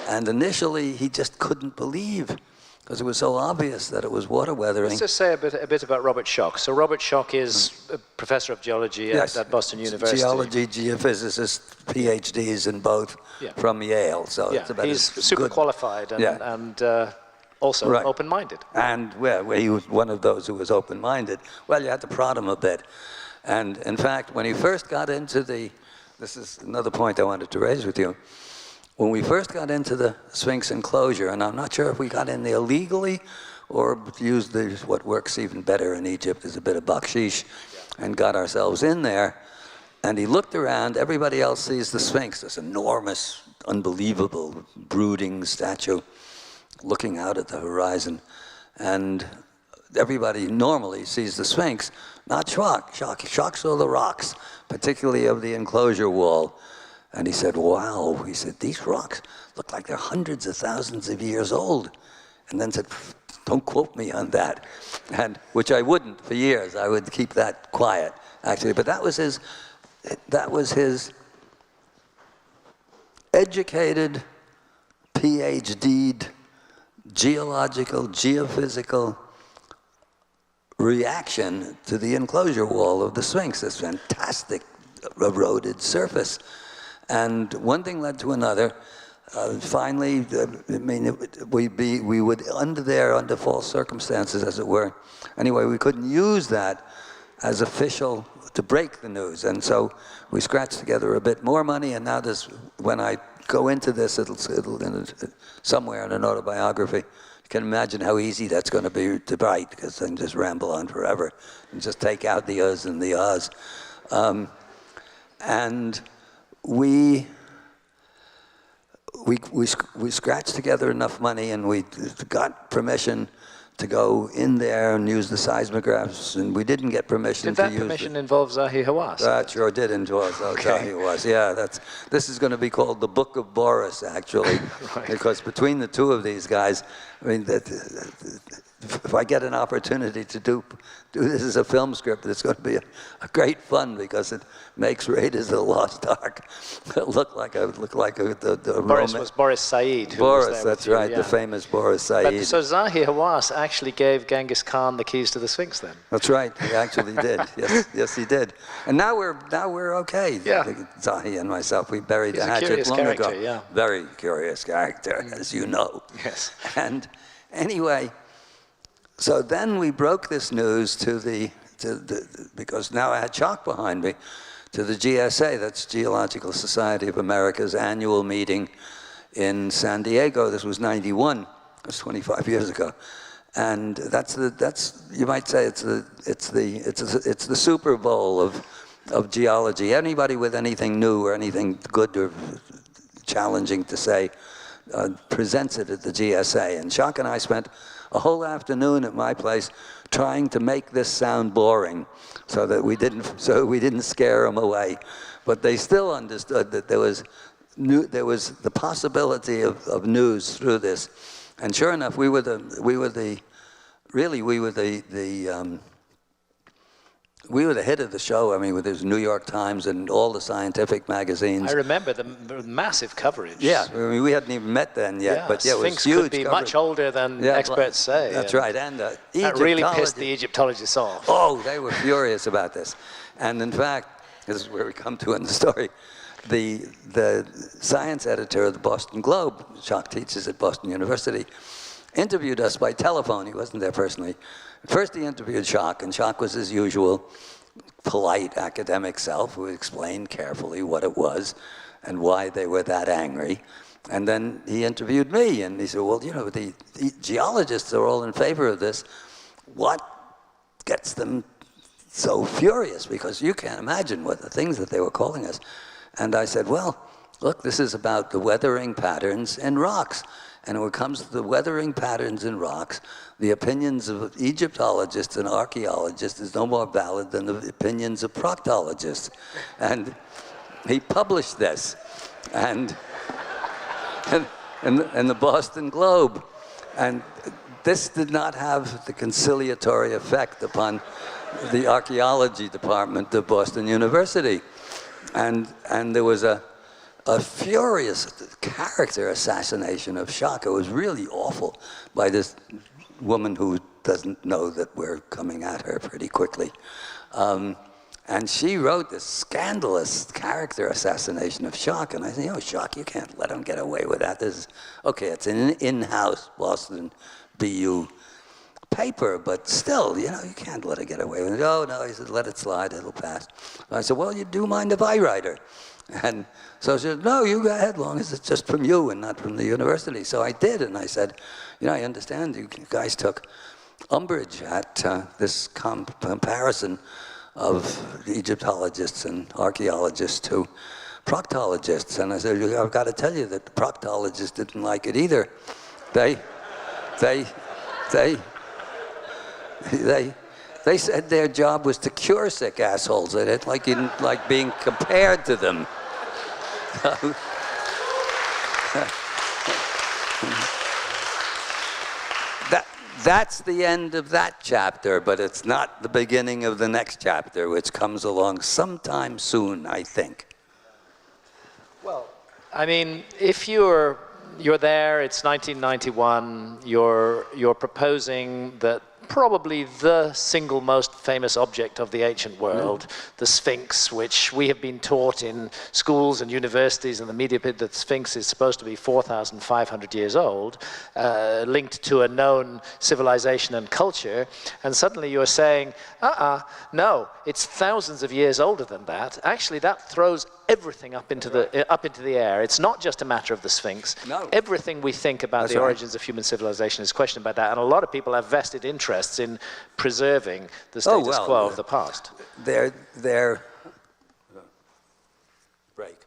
And initially he just couldn't believe, because it was so obvious that it was water weathering. Let's just say a bit about Robert Schoch. So Robert Schoch is a professor of geology at Boston University. Geology, geophysicist, PhDs in both from Yale. So it's about he's super qualified and also open-minded. And he was one of those who was open-minded. Well, you had to prod him a bit. And in fact, when he first got into this is another point I wanted to raise with you. When we first got into the Sphinx enclosure, and I'm not sure if we got in there legally or used what works even better in Egypt is a bit of bakshish, and got ourselves in there, and he looked around, everybody else sees the Sphinx, this enormous, unbelievable, brooding statue, looking out at the horizon, and everybody normally sees the Sphinx, not Schoch. Schoch saw the rocks, particularly of the enclosure wall. And he said, wow, he said, these rocks look like they're hundreds of thousands of years old. And then said, don't quote me on that. And which I wouldn't for years. I would keep that quiet, actually. But that was his educated, PhD'd, geological, geophysical reaction to the enclosure wall of the Sphinx, this fantastic eroded surface. And one thing led to another. Finally, we would under false circumstances, as it were. Anyway, we couldn't use that as official to break the news. And so we scratched together a bit more money, and now when I go into this, it'll somewhere in an autobiography. You can imagine how easy that's going to be to write, because I can just ramble on forever and just take out the uhs and the ahs. And we scratched together enough money, and we got permission to go in there and use the seismographs, and we didn't get permission to use Did that permission involve Zahi Hawass? That sure did involve Zahi Hawass, yeah. This is going to be called the Book of Boris, actually, because between the two of these guys, I mean, if I get an opportunity to do this as a film script, it's going to be a great fun because it makes Raiders of the Lost Ark look like the Boris was Boris Said. Who Boris, was there that's with you, right, yeah. the famous Boris Said. But, so Zahi Hawass actually gave Genghis Khan the keys to the Sphinx then? That's right, he actually did. Yes, he did. And now we're okay. Yeah. Zahi and myself, we buried He's the a hatchet curious long character, ago. yeah. Very curious character, as you know. Yes. And anyway, so then we broke this news because now I had Shock behind me, to the GSA, that's Geological Society of America's annual meeting in San Diego. This was '91. It was 25 years ago, and that's you might say it's the Super Bowl of geology. Anybody with anything new or anything good or challenging to say presents it at the GSA. And Shock and I spent a whole afternoon at my place trying to make this sound boring, so we didn't scare them away. But they still understood that there was the possibility of news through this. And sure enough, we were the hit of the show. I mean, with this New York Times and all the scientific magazines. I remember the massive coverage. Yeah, I mean, we hadn't even met then yet, Yeah, but yeah, it was Sphinx huge could be coverage. much older than experts say. That's and right, and that really pissed the Egyptologists off. Oh, they were furious about this. And in fact, this is where we come to in the story, the science editor of the Boston Globe, Shock teaches at Boston University, interviewed us by telephone. He wasn't there personally. First he interviewed Shock, and Shock was his usual polite academic self who explained carefully what it was and why they were that angry. And then he interviewed me, and he said, well, you know, the geologists are all in favor of this. What gets them so furious? Because you can't imagine what the things that they were calling us. And I said, well, look, this is about the weathering patterns in rocks. And when it comes to the weathering patterns in rocks, the opinions of Egyptologists and archaeologists is no more valid than the opinions of proctologists. And he published this, and the Boston Globe. And this did not have the conciliatory effect upon the archaeology department of Boston University. And there was a furious character assassination of Shock. It was really awful by this woman who doesn't know that we're coming at her pretty quickly. And she wrote this scandalous character assassination of Shock. And I said, you know, Shock, you can't let him get away with that. This is, okay, it's an in-house Boston BU paper, but still, you know, you can't let it get away with it. Oh, no, he said, let it slide, it'll pass. I said, well, you do mind if I write her? And so she said, no, you go ahead, as long as it's just from you and not from the university. So I did, and I said, you know, I understand you guys took umbrage at this comparison of Egyptologists and archaeologists to proctologists. And I said, I've got to tell you that the proctologists didn't like it either. They said their job was to cure sick assholes. They didn't like being compared to them. That's the end of that chapter, but it's not the beginning of the next chapter, which comes along sometime soon, I think. Well, I mean, if you're there, it's 1991, you're proposing that probably the single most famous object of the ancient world, the Sphinx, which we have been taught in schools and universities and the media that the Sphinx is supposed to be 4,500 years old, linked to a known civilization and culture, and suddenly you're saying, no, it's thousands of years older than that. Actually, that throws everything up into the air. It's not just a matter of the Sphinx. No. Everything we think about That's the right. origins of human civilization is questioned by that, and a lot of people have vested interests in preserving the status quo of the past. Their break.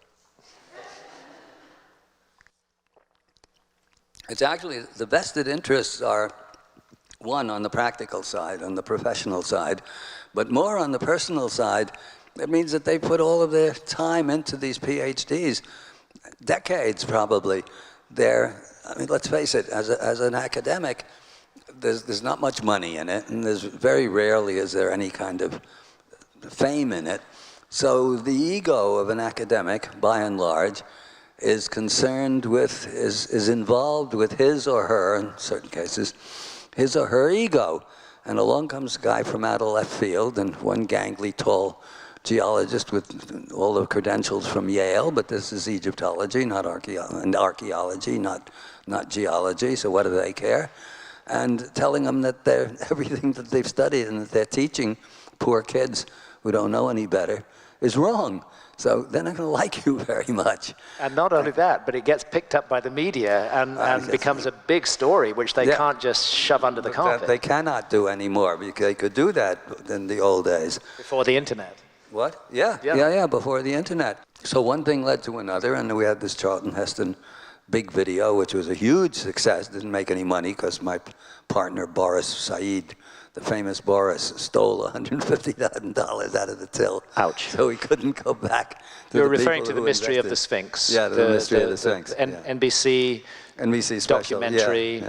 It's actually, the vested interests are, one, on the practical side, on the professional side, but more on the personal side. It means that they put all of their time into these PhDs, decades probably. I mean, let's face it, as an academic, there's not much money in it, and there's very rarely is there any kind of fame in it. So the ego of an academic, by and large, is concerned with, is involved with his or her, in certain cases, his or her ego. And along comes a guy from out of left field, and one gangly, tall geologist with all the credentials from Yale, but this is Egyptology, not archaeology, not geology, so what do they care? And telling them that everything that they've studied and that they're teaching poor kids who don't know any better is wrong. So they're not going to like you very much. And not only that, but it gets picked up by the media and becomes a big story, which they can't just shove under the carpet. That they cannot do anymore, because they could do that in the old days. Before the internet. What? Yeah, before the internet. So one thing led to another, and we had this Charlton Heston big video, which was a huge success. Didn't make any money because my partner, Boris Said, the famous Boris, stole $150,000 out of the till. Ouch. So he couldn't go back to You're referring to the mystery of the Sphinx. Yeah, the mystery of the Sphinx. NBC special documentary,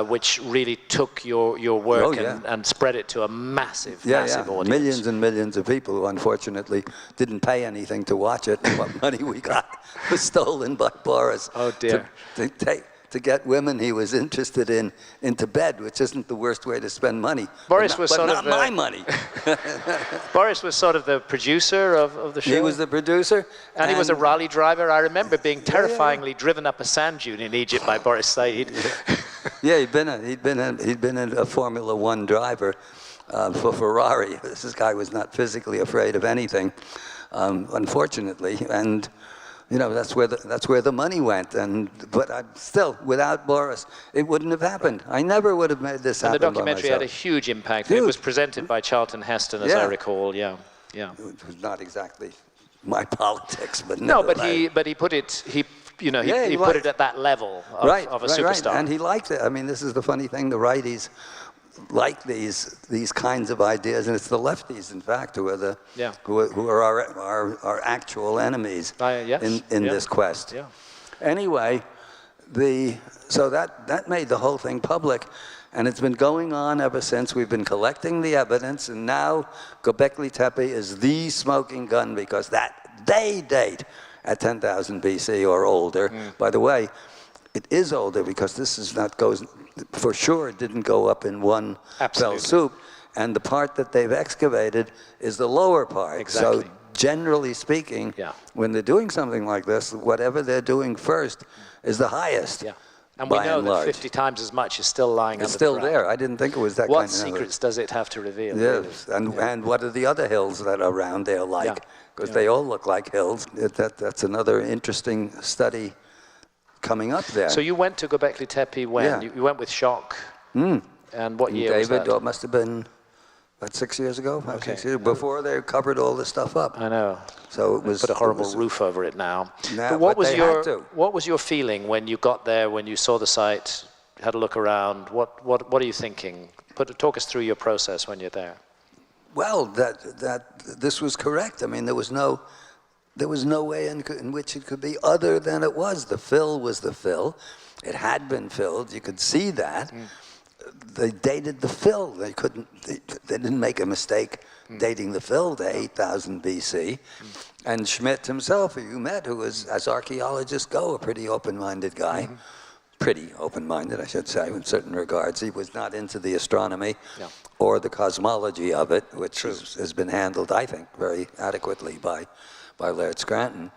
which really took your work and spread it to a massive audience. Millions and millions of people who unfortunately didn't pay anything to watch it, and what money we got was stolen by Boris. Oh dear. To get women he was interested in into bed, which isn't the worst way to spend money. Boris was sort of my money. Boris was sort of the producer of the show. He was the producer, and he was a rally driver. I remember being terrifyingly driven up a sand dune in Egypt by Boris Said. Yeah, he'd been a Formula One driver for Ferrari. This guy was not physically afraid of anything, unfortunately, and. You know, that's where the money went, but still, without Boris, it wouldn't have happened. I never would have made this happen. And the documentary had a huge impact. Huge. It was presented by Charlton Heston, as I recall. Yeah. It was not exactly my politics, but no, but he put it. He put it at that level of a superstar. Right. And he liked it. I mean, this is the funny thing: the righties like these kinds of ideas, and it's the lefties, in fact, who are our actual enemies in this quest. Yeah. Anyway, so that made the whole thing public, and it's been going on ever since. We've been collecting the evidence, and now Göbekli Tepe is the smoking gun, because they date at 10,000 BC or older. By the way, it is older, because this is not for sure it didn't go up in one fell swoop, and the part that they've excavated is the lower part. Exactly. So generally speaking, when they're doing something like this, whatever they're doing first is the highest. Yeah. And we know that 50 times as much is still lying under the ground. It's still there. I didn't think it was that kind of... What secrets does it have to reveal? Yes, and what are the other hills that are around there like? Because they all look like hills. That's another interesting study coming up there. So you went to Göbekli Tepe when? Yeah. You went with Shock. And what year was that? David, must have been about 6 years ago, 6 years, before they covered all this stuff up. I know. So it was... Put a horrible roof over it now. But what was your feeling when you got there, when you saw the site, had a look around? What are you thinking? Talk us through your process when you're there. Well, that this was correct. I mean, there was no way in which it could be other than it was. The fill was the fill. It had been filled. You could see that. They dated the fill. They didn't make a mistake dating the fill to 8,000 BC. And Schmidt himself, who you met, who was, as archaeologists go, a pretty open-minded guy. Pretty open-minded, I should say, in certain regards. He was not into the astronomy or the cosmology of it, which has been handled, I think, very adequately by Laird Scranton,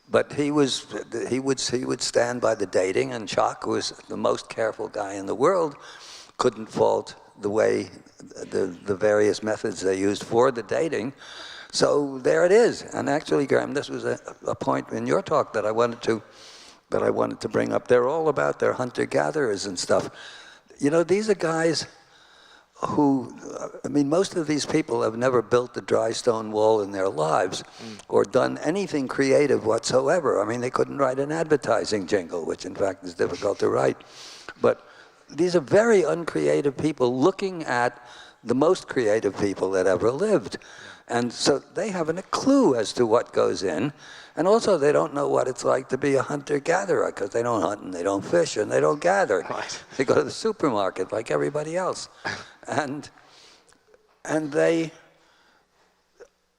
but he would stand by the dating, and Schock, who was the most careful guy in the world, couldn't fault the way the various methods they used for the dating. So there it is. And actually, Graham, this was a point in your talk that I wanted to bring up. They're all about their hunter-gatherers and stuff. You know, these are guys who, I mean, most of these people have never built a dry stone wall in their lives or done anything creative whatsoever. I mean, they couldn't write an advertising jingle, which in fact is difficult to write. But these are very uncreative people looking at the most creative people that ever lived. And so they haven't a clue as to what goes in. And also they don't know what it's like to be a hunter-gatherer, because they don't hunt and they don't fish and they don't gather. Right. They go to the supermarket like everybody else. And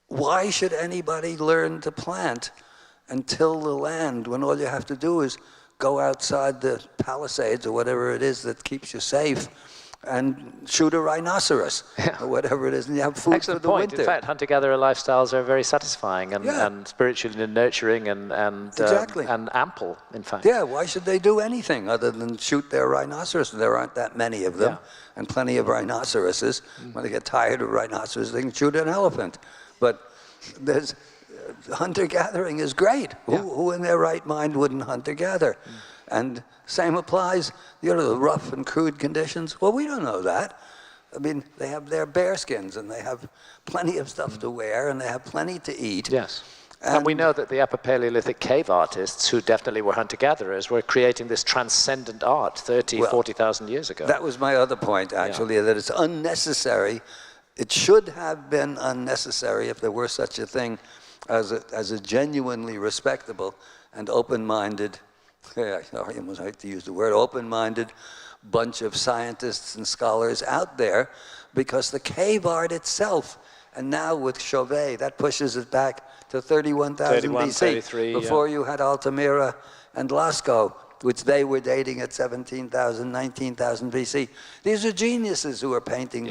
why should anybody learn to plant and till the land when all you have to do is go outside the palisades or whatever it is that keeps you safe and shoot a rhinoceros or whatever it is, and you have food Excellent for the point. winter. In fact, hunter-gatherer lifestyles are very satisfying and spiritually nurturing and Exactly. and ample, in fact. Yeah, why should they do anything other than shoot their rhinoceros? There aren't that many of them, and plenty of rhinoceroses. When they get tired of rhinoceroses, they can shoot an elephant. But there's hunter-gathering is great. Who in their right mind wouldn't hunter-gather? And same applies, the rough and crude conditions. Well, we don't know that. I mean, they have their bear skins, and they have plenty of stuff to wear, and they have plenty to eat. Yes. And we know that the Upper Paleolithic cave artists, who definitely were hunter-gatherers, were creating this transcendent art 30, 40,000 years ago. That was my other point, actually, that it's unnecessary. It should have been unnecessary if there were such a thing as a genuinely respectable and open-minded, I almost hate to use the word, open-minded bunch of scientists and scholars out there, because the cave art itself, and now with Chauvet, that pushes it back to 31,000 BC. Before you had Altamira and Lascaux, which they were dating at 17,000, 19,000 BC. These are geniuses who are painting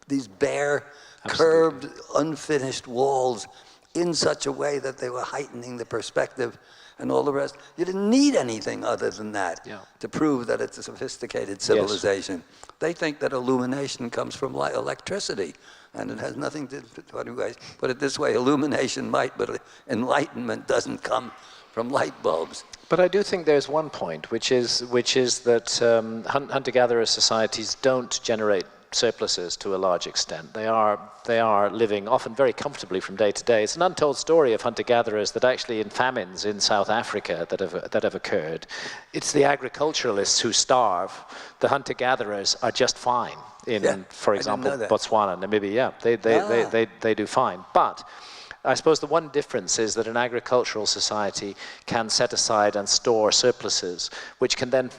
these bare, curved, unfinished walls in such a way that they were heightening the perspective and all the rest. You didn't need anything other than that to prove that it's a sophisticated civilization. They think that illumination comes from electricity, and it has nothing to, anyway, put it this way, illumination might, but enlightenment doesn't come from light bulbs. But I do think there's one point, which is that hunter-gatherer societies don't generate surpluses to a large extent. They are living often very comfortably from day to day. It's an untold story of hunter-gatherers that actually in famines in South Africa that have occurred, it's the agriculturalists who starve. The hunter-gatherers are just fine in, for example, Botswana, Namibia. They do fine. But I suppose the one difference is that an agricultural society can set aside and store surpluses, which can then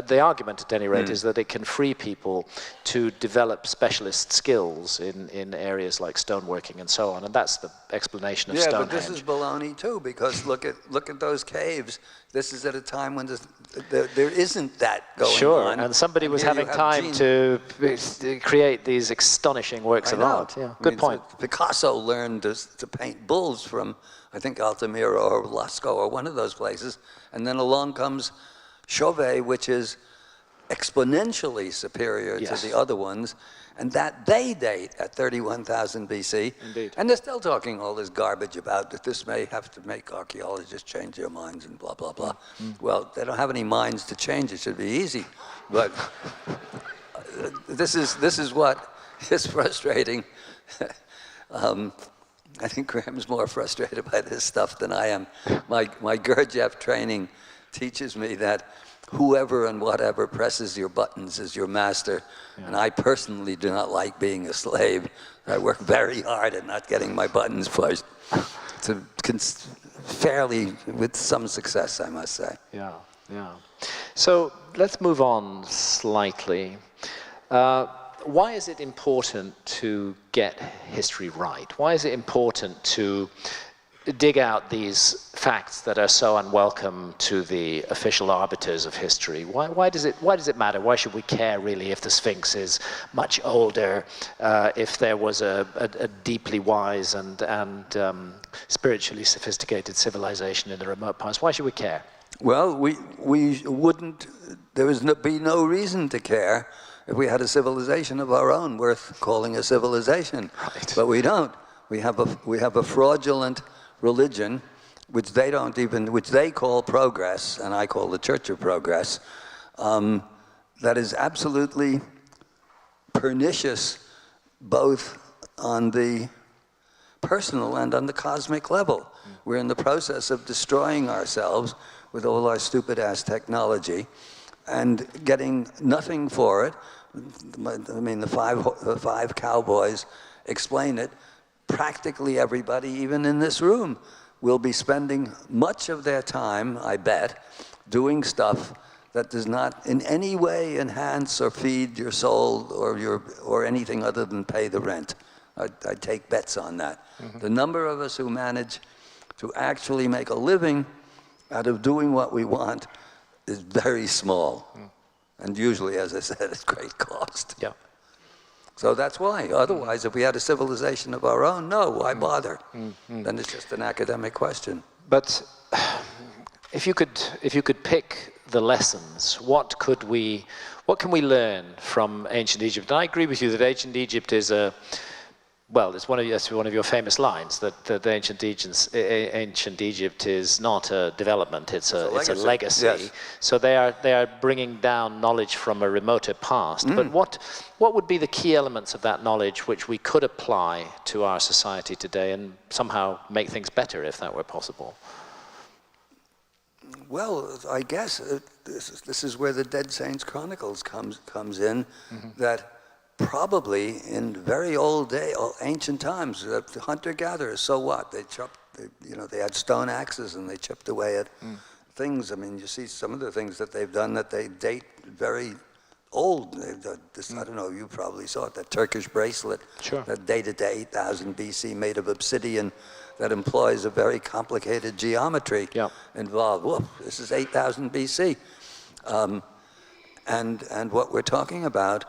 the argument, at any rate, is that it can free people to develop specialist skills in areas like stoneworking and so on, and that's the explanation of Stonehenge. Yeah, but this is baloney too, because look at those caves. This is at a time when there isn't that going on. Sure, and somebody was having time to create these astonishing works of art. Yeah, good point. Picasso learned to paint bulls from, I think, Altamira or Lascaux or one of those places, and then along comes Chauvet, which is exponentially superior to the other ones, and that they date at 31,000 BC. Indeed. And they're still talking all this garbage about that this may have to make archaeologists change their minds and blah, blah, blah. Well, they don't have any minds to change. It should be easy. But this is what is frustrating. I think Graham's more frustrated by this stuff than I am. My Gurdjieff training teaches me that whoever and whatever presses your buttons is your master. And I personally do not like being a slave. I work very hard at not getting my buttons pushed. Fairly with some success, I must say. Yeah. So let's move on slightly. Why is it important to get history right? Why is it important to dig out these facts that are so unwelcome to the official arbiters of history? Why does it matter? Why should we care really if the Sphinx is much older, if there was a deeply wise and spiritually sophisticated civilization in the remote past? Why should we care? Well, we wouldn't, there would be no reason to care if we had a civilization of our own worth calling a civilization. Right. But we don't. We have a fraudulent religion, which they call progress, and I call the Church of Progress, that is absolutely pernicious both on the personal and on the cosmic level. We're in the process of destroying ourselves with all our stupid-ass technology and getting nothing for it. I mean, the five cowboys explain it. practically everybody, even in this room, will be spending much of their time, I bet, doing stuff that does not in any way enhance or feed your soul or anything other than pay the rent. I take bets on that. The number of us who manage to actually make a living out of doing what we want is very small. And usually, as I said, at great cost. Yeah. So that's why. Otherwise, if we had a civilization of our own, no, why bother? Then it's just an academic question. But if you could pick the lessons, what can we learn from ancient Egypt? And I agree with you that ancient Egypt is it's one of your famous lines that ancient Egypt is not a development; it's a legacy. Yes. So they are bringing down knowledge from a remoter past. But what would be the key elements of that knowledge which we could apply to our society today and somehow make things better, if that were possible? Well, I guess this is where the Dead Saints Chronicles comes in, that probably in very ancient times, the hunter-gatherers, so what? They had stone axes and they chipped away at things. I mean, you see some of the things that they've done that they date very old. I don't know, you probably saw it, that Turkish bracelet that dated to 8000 BC, made of obsidian, that employs a very complicated geometry involved. Whoa, this is 8000 BC. And what we're talking about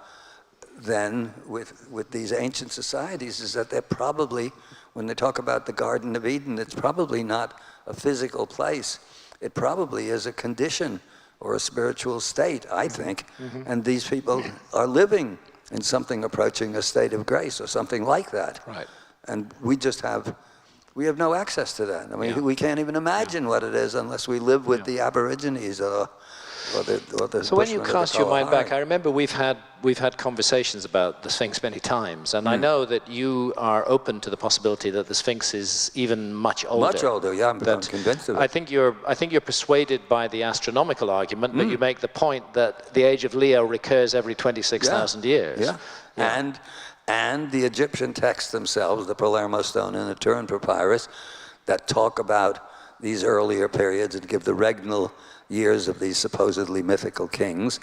then with these ancient societies is that they're probably, when they talk about the Garden of Eden, it's probably not a physical place. It probably is a condition or a spiritual state, I think. And these people are living in something approaching a state of grace or something like that. Right. And we have no access to that. I mean, we can't even imagine what it is unless we live with the Aborigines or the So when you cast your mind back, I remember we've had conversations about the Sphinx many times, and I know that you are open to the possibility that the Sphinx is even much older. Much older, yeah, I'm convinced of it. I think you're persuaded by the astronomical argument, but you make the point that the age of Leo recurs every 26,000 years. Yeah. And the Egyptian texts themselves, the Palermo stone and the Turin papyrus, that talk about these earlier periods and give the regnal years of these supposedly mythical kings.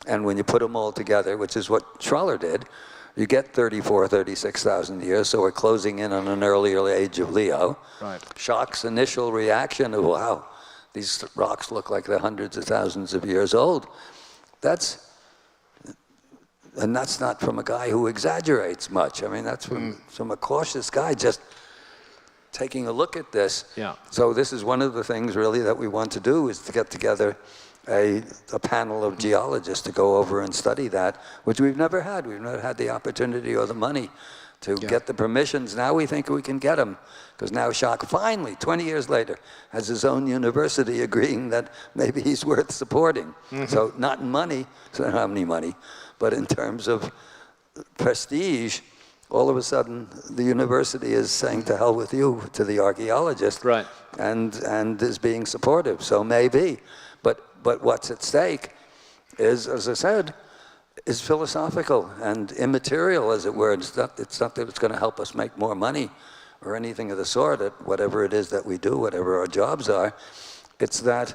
And when you put them all together, which is what Schroller did, you get 36,000 years, so we're closing in on an earlier age of Leo. Right. Shock's initial reaction of, wow, these rocks look like they're hundreds of thousands of years old. That's not from a guy who exaggerates much. I mean, that's from a cautious guy just taking a look at this. Yeah. So this is one of the things really that we want to do, is to get together a panel of geologists to go over and study that, which we've never had. We've never had the opportunity or the money to get the permissions. Now we think we can get them, because now Schock finally, 20 years later, has his own university agreeing that maybe he's worth supporting. So not in money, so I don't have any money, but in terms of prestige, all of a sudden the university is saying to hell with you to the archaeologist, right? And is being supportive. So maybe, but what's at stake is, as I said, is philosophical and immaterial, as it were. It's not that it's going to help us make more money or anything of the sort at whatever it is that we do, whatever our jobs are. It's that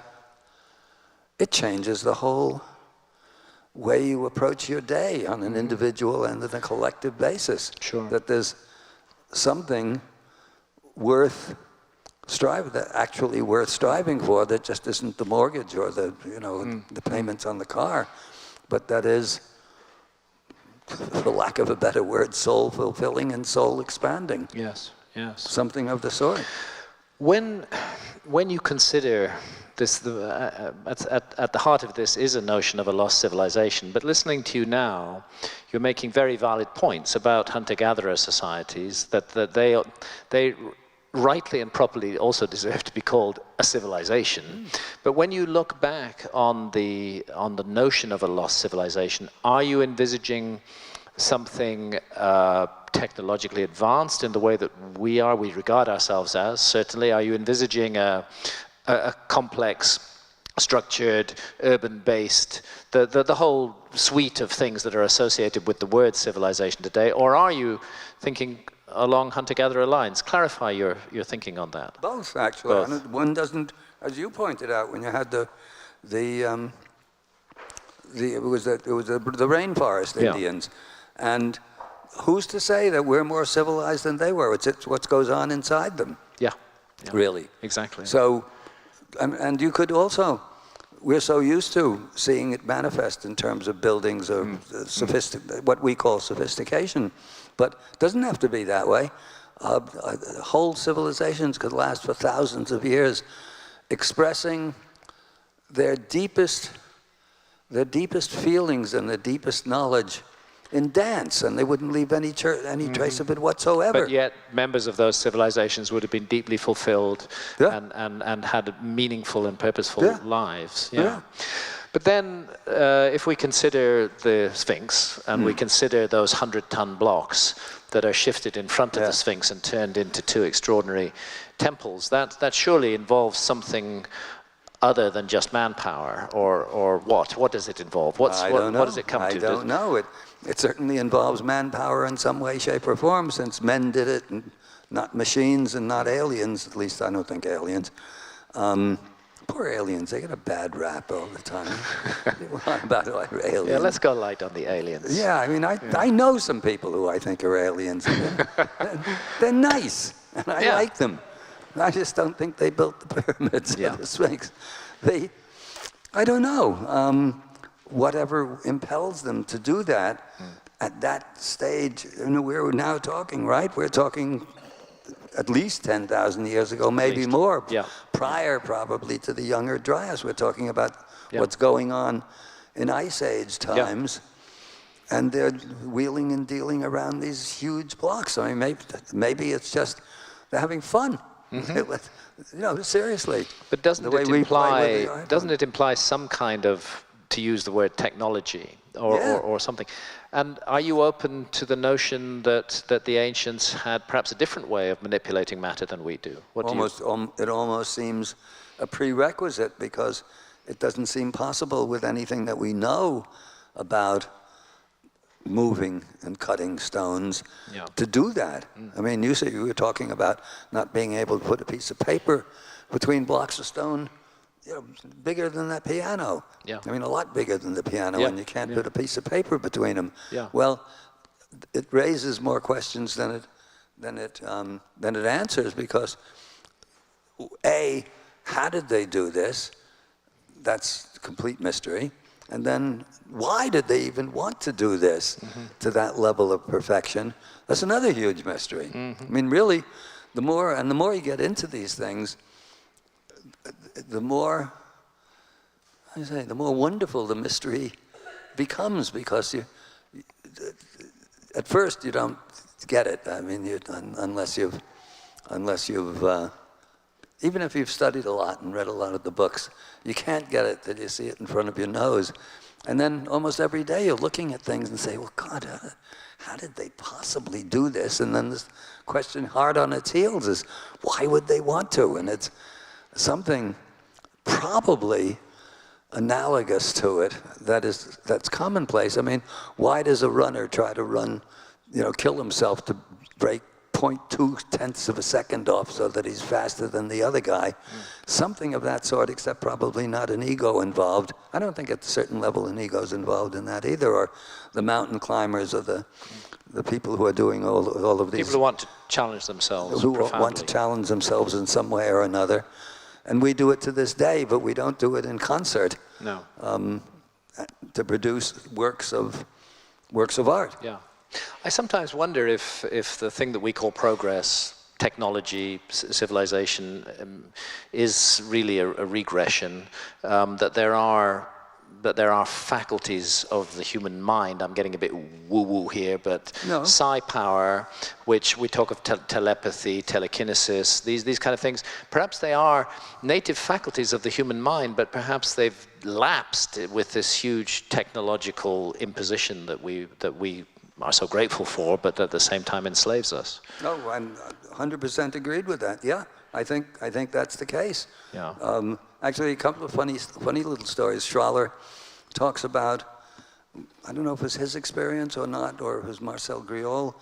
it changes the whole way you approach your day on an individual and on a collective basis. Sure. That there's something worth actually worth striving for, that just isn't the mortgage or the the payments on the car, but that is, for lack of a better word, soul fulfilling and soul expanding. Yes, yes. Something of the sort. When you consider this, at the heart of this is a notion of a lost civilization. But listening to you now, you're making very valid points about hunter-gatherer societies, that they rightly and properly also deserve to be called a civilization. But when you look back on the notion of a lost civilization, are you envisaging something technologically advanced in the way that we regard ourselves as? Certainly, are you envisaging a complex, structured, urban-based, the whole suite of things that are associated with the word civilization today? Or are you thinking along hunter-gatherer lines? Clarify your thinking on that. Both, actually. Both. And one doesn't, as you pointed out, when you had the rainforest Yeah. Indians, and who's to say that we're more civilized than they were? It's what goes on inside them, Yeah. really. Exactly. So, and you could also, we're so used to seeing it manifest in terms of buildings or what we call sophistication, but it doesn't have to be that way. Whole civilizations could last for thousands of years, expressing their deepest feelings and their deepest knowledge in dance, and they wouldn't leave any trace of it whatsoever. But yet, members of those civilizations would have been deeply fulfilled and had meaningful and purposeful lives. Yeah. But then, if we consider the Sphinx, and we consider those 100-ton blocks that are shifted in front of the Sphinx and turned into two extraordinary temples, that surely involves something other than just manpower, or what? What does it involve? What does it come to? I don't know. It certainly involves manpower in some way, shape, or form, since men did it, and not machines and not aliens. At least I don't think aliens. Poor aliens, they get a bad rap all the time. About aliens. Yeah, let's go light on the aliens. Yeah, I mean, I know some people who I think are aliens. They're nice, and I like them. I just don't think they built the pyramids or the Sphinx. I don't know. Whatever impels them to do that at that stage, we're now talking, right? We're talking at least 10,000 years ago, maybe more, prior probably to the Younger Dryas. We're talking about what's going on in Ice Age times. And they're wheeling and dealing around these huge blocks. I mean, maybe it's just they're having fun. Seriously. But doesn't it imply some kind of, to use the word, technology or something? And are you open to the notion that the ancients had perhaps a different way of manipulating matter than we do? It almost seems a prerequisite, because it doesn't seem possible with anything that we know about moving and cutting stones to do that. I mean, you were talking about not being able to put a piece of paper between blocks of stone, bigger than that piano. I mean, a lot bigger than the piano, and you can't put a piece of paper between them. Well, it raises more questions than it answers, because how did they do this? That's a complete mystery. And then, why did they even want to do this to that level of perfection? That's another huge mystery. I mean, really, the more you get into these things, the more wonderful the mystery becomes, because at first you don't get it. I mean, unless you've even if you've studied a lot and read a lot of the books, you can't get it till you see it in front of your nose. And then almost every day you're looking at things and say, well, God, how did they possibly do this? And then this question hard on its heels is, why would they want to? And it's something probably analogous to it that's commonplace. I mean, why does a runner try to run, kill himself to break 0.2 of a second off so that he's faster than the other guy? Something of that sort, except probably not an ego involved. I don't think at a certain level an ego's involved in that either, or the mountain climbers, or the people who are doing all of these. People who want to challenge themselves want to challenge themselves in some way or another. And we do it to this day, but we don't do it in concert. No. To produce works of art. Yeah. I sometimes wonder if the thing that we call progress, technology, civilization, is really a regression. That there are faculties of the human mind. I'm getting a bit woo-woo here, but psi power, which we talk of telepathy, telekinesis, these kind of things. Perhaps they are native faculties of the human mind, but perhaps they've lapsed with this huge technological imposition that we are so grateful for, but at the same time enslaves us. No, I'm 100% agreed with that. Yeah, I think that's the case. Yeah. Actually, a couple of funny little stories. Schraller talks about, I don't know if it was his experience or not, or it was Marcel Griol,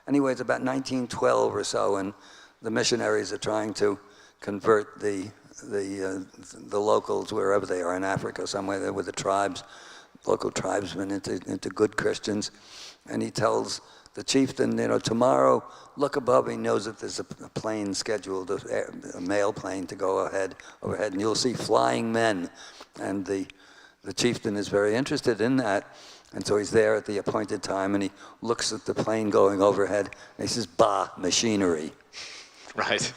Anyway, it's about 1912 or so, and the missionaries are trying to convert the locals, wherever they are in Africa, somewhere there with the tribes, local tribesmen into good Christians. And he tells the chieftain, tomorrow, look above. He knows that there's a plane scheduled, a mail plane to go overhead, and you'll see flying men. And the chieftain is very interested in that. And so he's there at the appointed time, and he looks at the plane going overhead, and he says, "Bah, machinery." Right.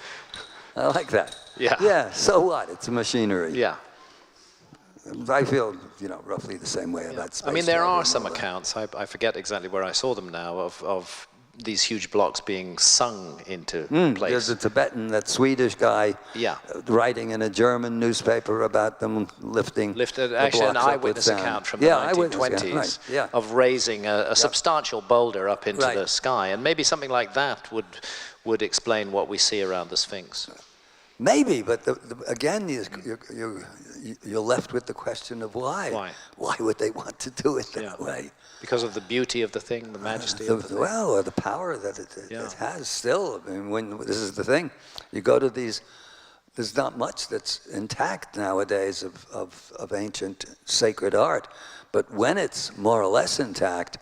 I like that. Yeah. Yeah, so what? It's a machinery. Yeah. I feel, roughly the same way about space. I mean, there travel are and some all that. accounts, I forget exactly where I saw them now, of these huge blocks being sung into place. There's a Tibetan, that Swedish guy, Yeah. writing in a German newspaper about them lifting Lifted, the actually an blocks up with eyewitness sand. account from the Yeah, eyewitness, 1920s yeah, right, yeah. of raising a substantial boulder up into Right. the sky. And maybe something like that would explain what we see around the Sphinx. Maybe, but again, you're left with the question of why. Why? Why would they want to do it that Yeah. way? Because of the beauty of the thing, the majesty of the thing. Well, or the power that it Yeah. has still. I mean, this is the thing. You go to these, there's not much that's intact nowadays of ancient sacred art. But when it's more or less intact,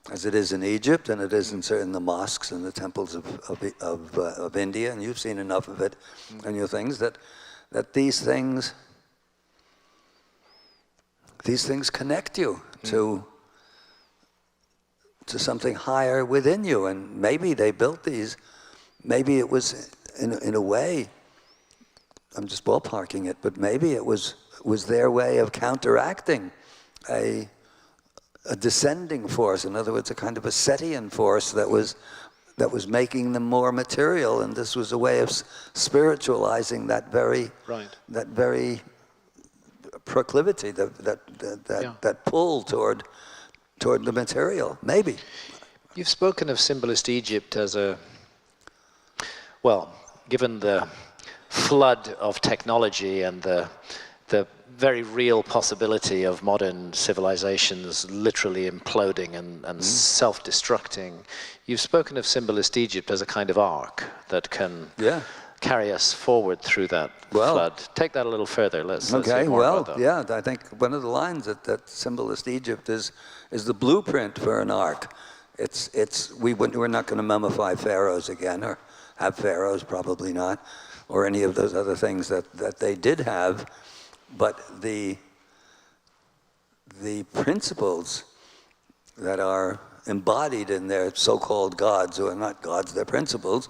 as it is in Egypt, and it is in certain the mosques and the temples of India, and you've seen enough of it, and your things, that these things connect you to something higher within you. And maybe they built these, maybe it was in a way, I'm just ballparking it, but maybe it was their way of counteracting a descending force. In other words, a kind of a Setian force that was making them more material, and this was a way of spiritualizing that very proclivity, that pull toward the material. Maybe. You've spoken of symbolist Egypt as given the flood of technology and the very real possibility of modern civilizations literally imploding and self-destructing, you've spoken of symbolist Egypt as a kind of ark that can carry us forward through that flood. Take that a little further. Let's hear more about that. I think one of the lines that symbolist Egypt is the blueprint for an ark. We're not going to mummify pharaohs again, or have pharaohs, probably not, or any of those other things that they did have. But the principles that are embodied in their so-called gods, who are not gods, they're principles,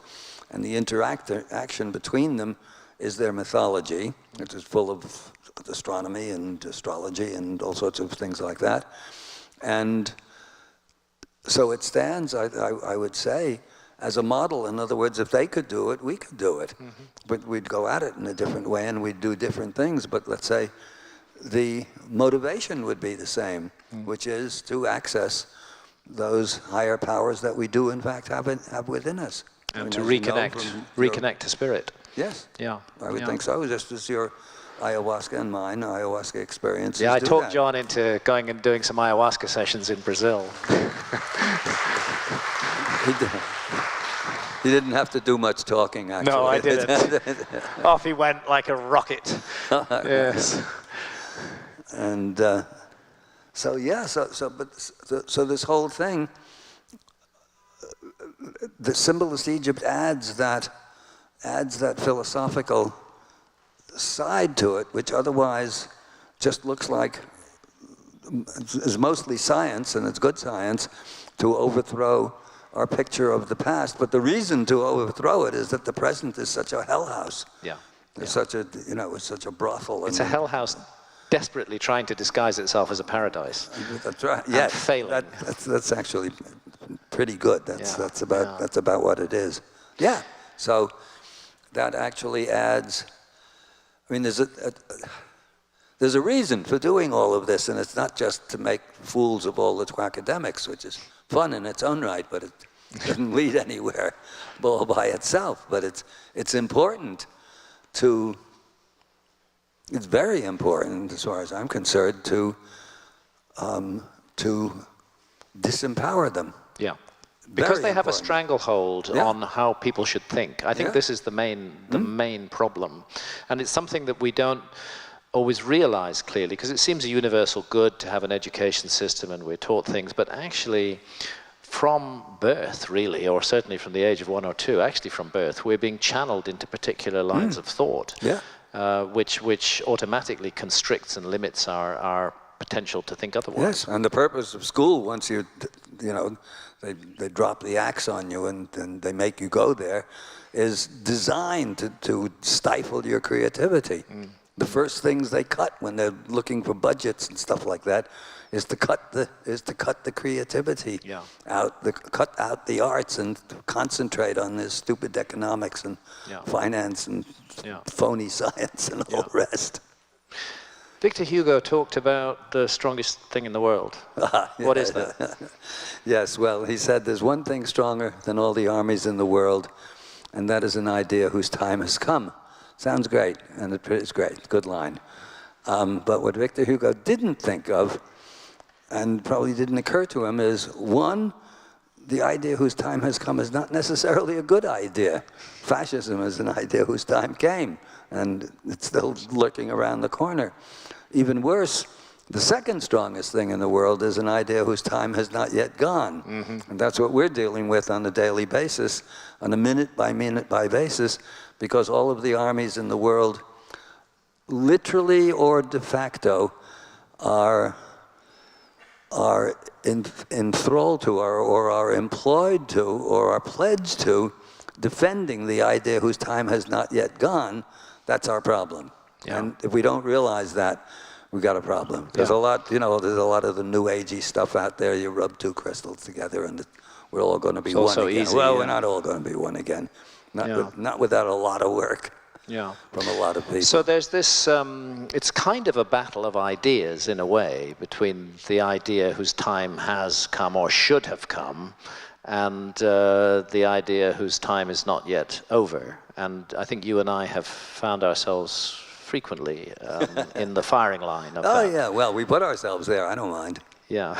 and the interaction between them is their mythology, which is full of astronomy and astrology and all sorts of things like that. And so it stands, I would say, as a model. In other words, if they could do it, we could do it. Mm-hmm. But we'd go at it in a different way, and we'd do different things. But let's say the motivation would be the same, which is to access those higher powers that we do, in fact, have within us. And to reconnect to spirit. Yes. Yeah. I would think so, just as your ayahuasca and mine, ayahuasca experiences. Yeah, I do talked that. John into going and doing some ayahuasca sessions in Brazil. He didn't have to do much talking, actually. No, I didn't. Off he went like a rocket. Yes. And so this whole thing, the symbolist Egypt adds that philosophical side to it, which otherwise just looks like is mostly science, and it's good science, to overthrow our picture of the past. But the reason to overthrow it is that the present is such a hell house. Yeah. It's such a, it's such a brothel. It's a hell house desperately trying to disguise itself as a paradise. That's right. Yeah, failing. That's actually pretty good. That's about what it is. Yeah. So that actually adds. I mean, there's a reason for doing all of this, and it's not just to make fools of all the academics, which is fun in its own right, but it doesn't lead anywhere all by itself. But it's important to. It's very important, as far as I'm concerned, to disempower them. Yeah. Because Very they have a important. stranglehold Yeah. on how people should think. I think Yeah. this is the main problem. And it's something that we don't always realize clearly, because it seems a universal good to have an education system and we're taught things, but actually from birth, really, or certainly from the age of 1 or 2, actually from birth, we're being channeled into particular lines of thought, Yeah. which automatically constricts and limits our potential to think otherwise. Yes, and the purpose of school, once you know, they drop the axe on you and they make you go there, is designed to stifle your creativity. The first things they cut when they're looking for budgets and stuff like that is to cut the creativity out, cut out the arts and concentrate on this stupid economics and finance and phony science and all the rest. Victor Hugo talked about the strongest thing in the world. What is that? Yes, well, he said there's one thing stronger than all the armies in the world, and that is an idea whose time has come. Sounds great, and it is great, good line. But what Victor Hugo didn't think of, and probably didn't occur to him, is one, the idea whose time has come is not necessarily a good idea. Fascism is an idea whose time came, and it's still lurking around the corner. Even worse, the second strongest thing in the world is an idea whose time has not yet gone. And that's what we're dealing with on a daily basis, on a minute by basis, because all of the armies in the world, literally or de facto, are enthralled to or are employed to or are pledged to defending the idea whose time has not yet gone. That's our problem. Yeah. And if we don't realize that, we've got a problem. There's a lot, there's a lot of the new agey stuff out there. You rub two crystals together and we're all going to be one again. Easy, well, we're not all going to be one again. Not without a lot of work from a lot of people. So there's this, it's kind of a battle of ideas in a way between the idea whose time has come or should have come and the idea whose time is not yet over. And I think you and I have found ourselves frequently in the firing line of that. Yeah, well, we put ourselves there. I don't mind. Yeah,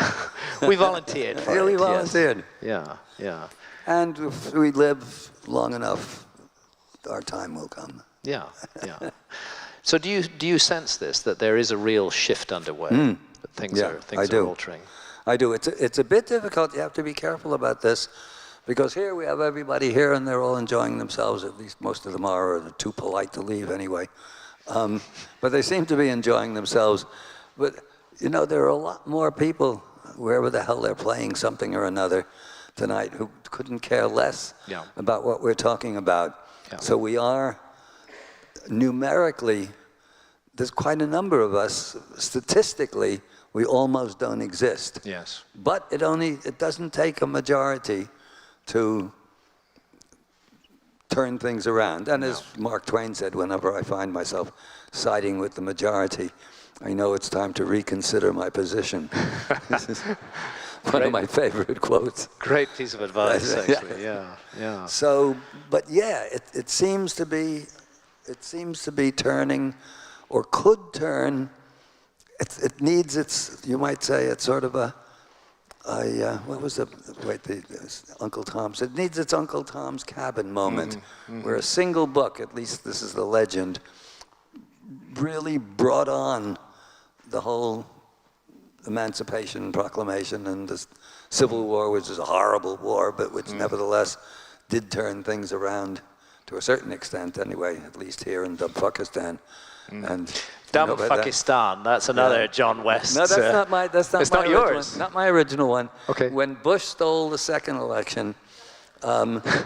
we volunteered for it. We volunteered. Yes. Yeah. And if we live long enough, our time will come. Yeah. So do you sense this, that there is a real shift underway, that things are altering? I do. It's a bit difficult. You have to be careful about this, because here we have everybody here and they're all enjoying themselves. At least most of them are, or they're too polite to leave anyway. But they seem to be enjoying themselves. But there are a lot more people, wherever the hell they're playing something or another tonight, who couldn't care less about what we're talking about. Yeah. So we are, numerically, there's quite a number of us. Statistically, we almost don't exist. Yes. But it doesn't take a majority to turn things around. And as Mark Twain said, whenever I find myself siding with the majority, I know it's time to reconsider my position. This is one of my favorite quotes. Great piece of advice, actually. Yeah. So, but yeah, it seems to be turning, or could turn. It needs its, you might say, it's sort of what was Uncle Tom's. It needs its Uncle Tom's Cabin moment, where a single book, at least this is the legend, really brought on the whole Emancipation Proclamation and the Civil War, which is a horrible war, but which nevertheless did turn things around to a certain extent, anyway, at least here in Pakistan. And Pakistan, that's another John West. No, that's not yours. Not my original one. Okay. When Bush stole the second election,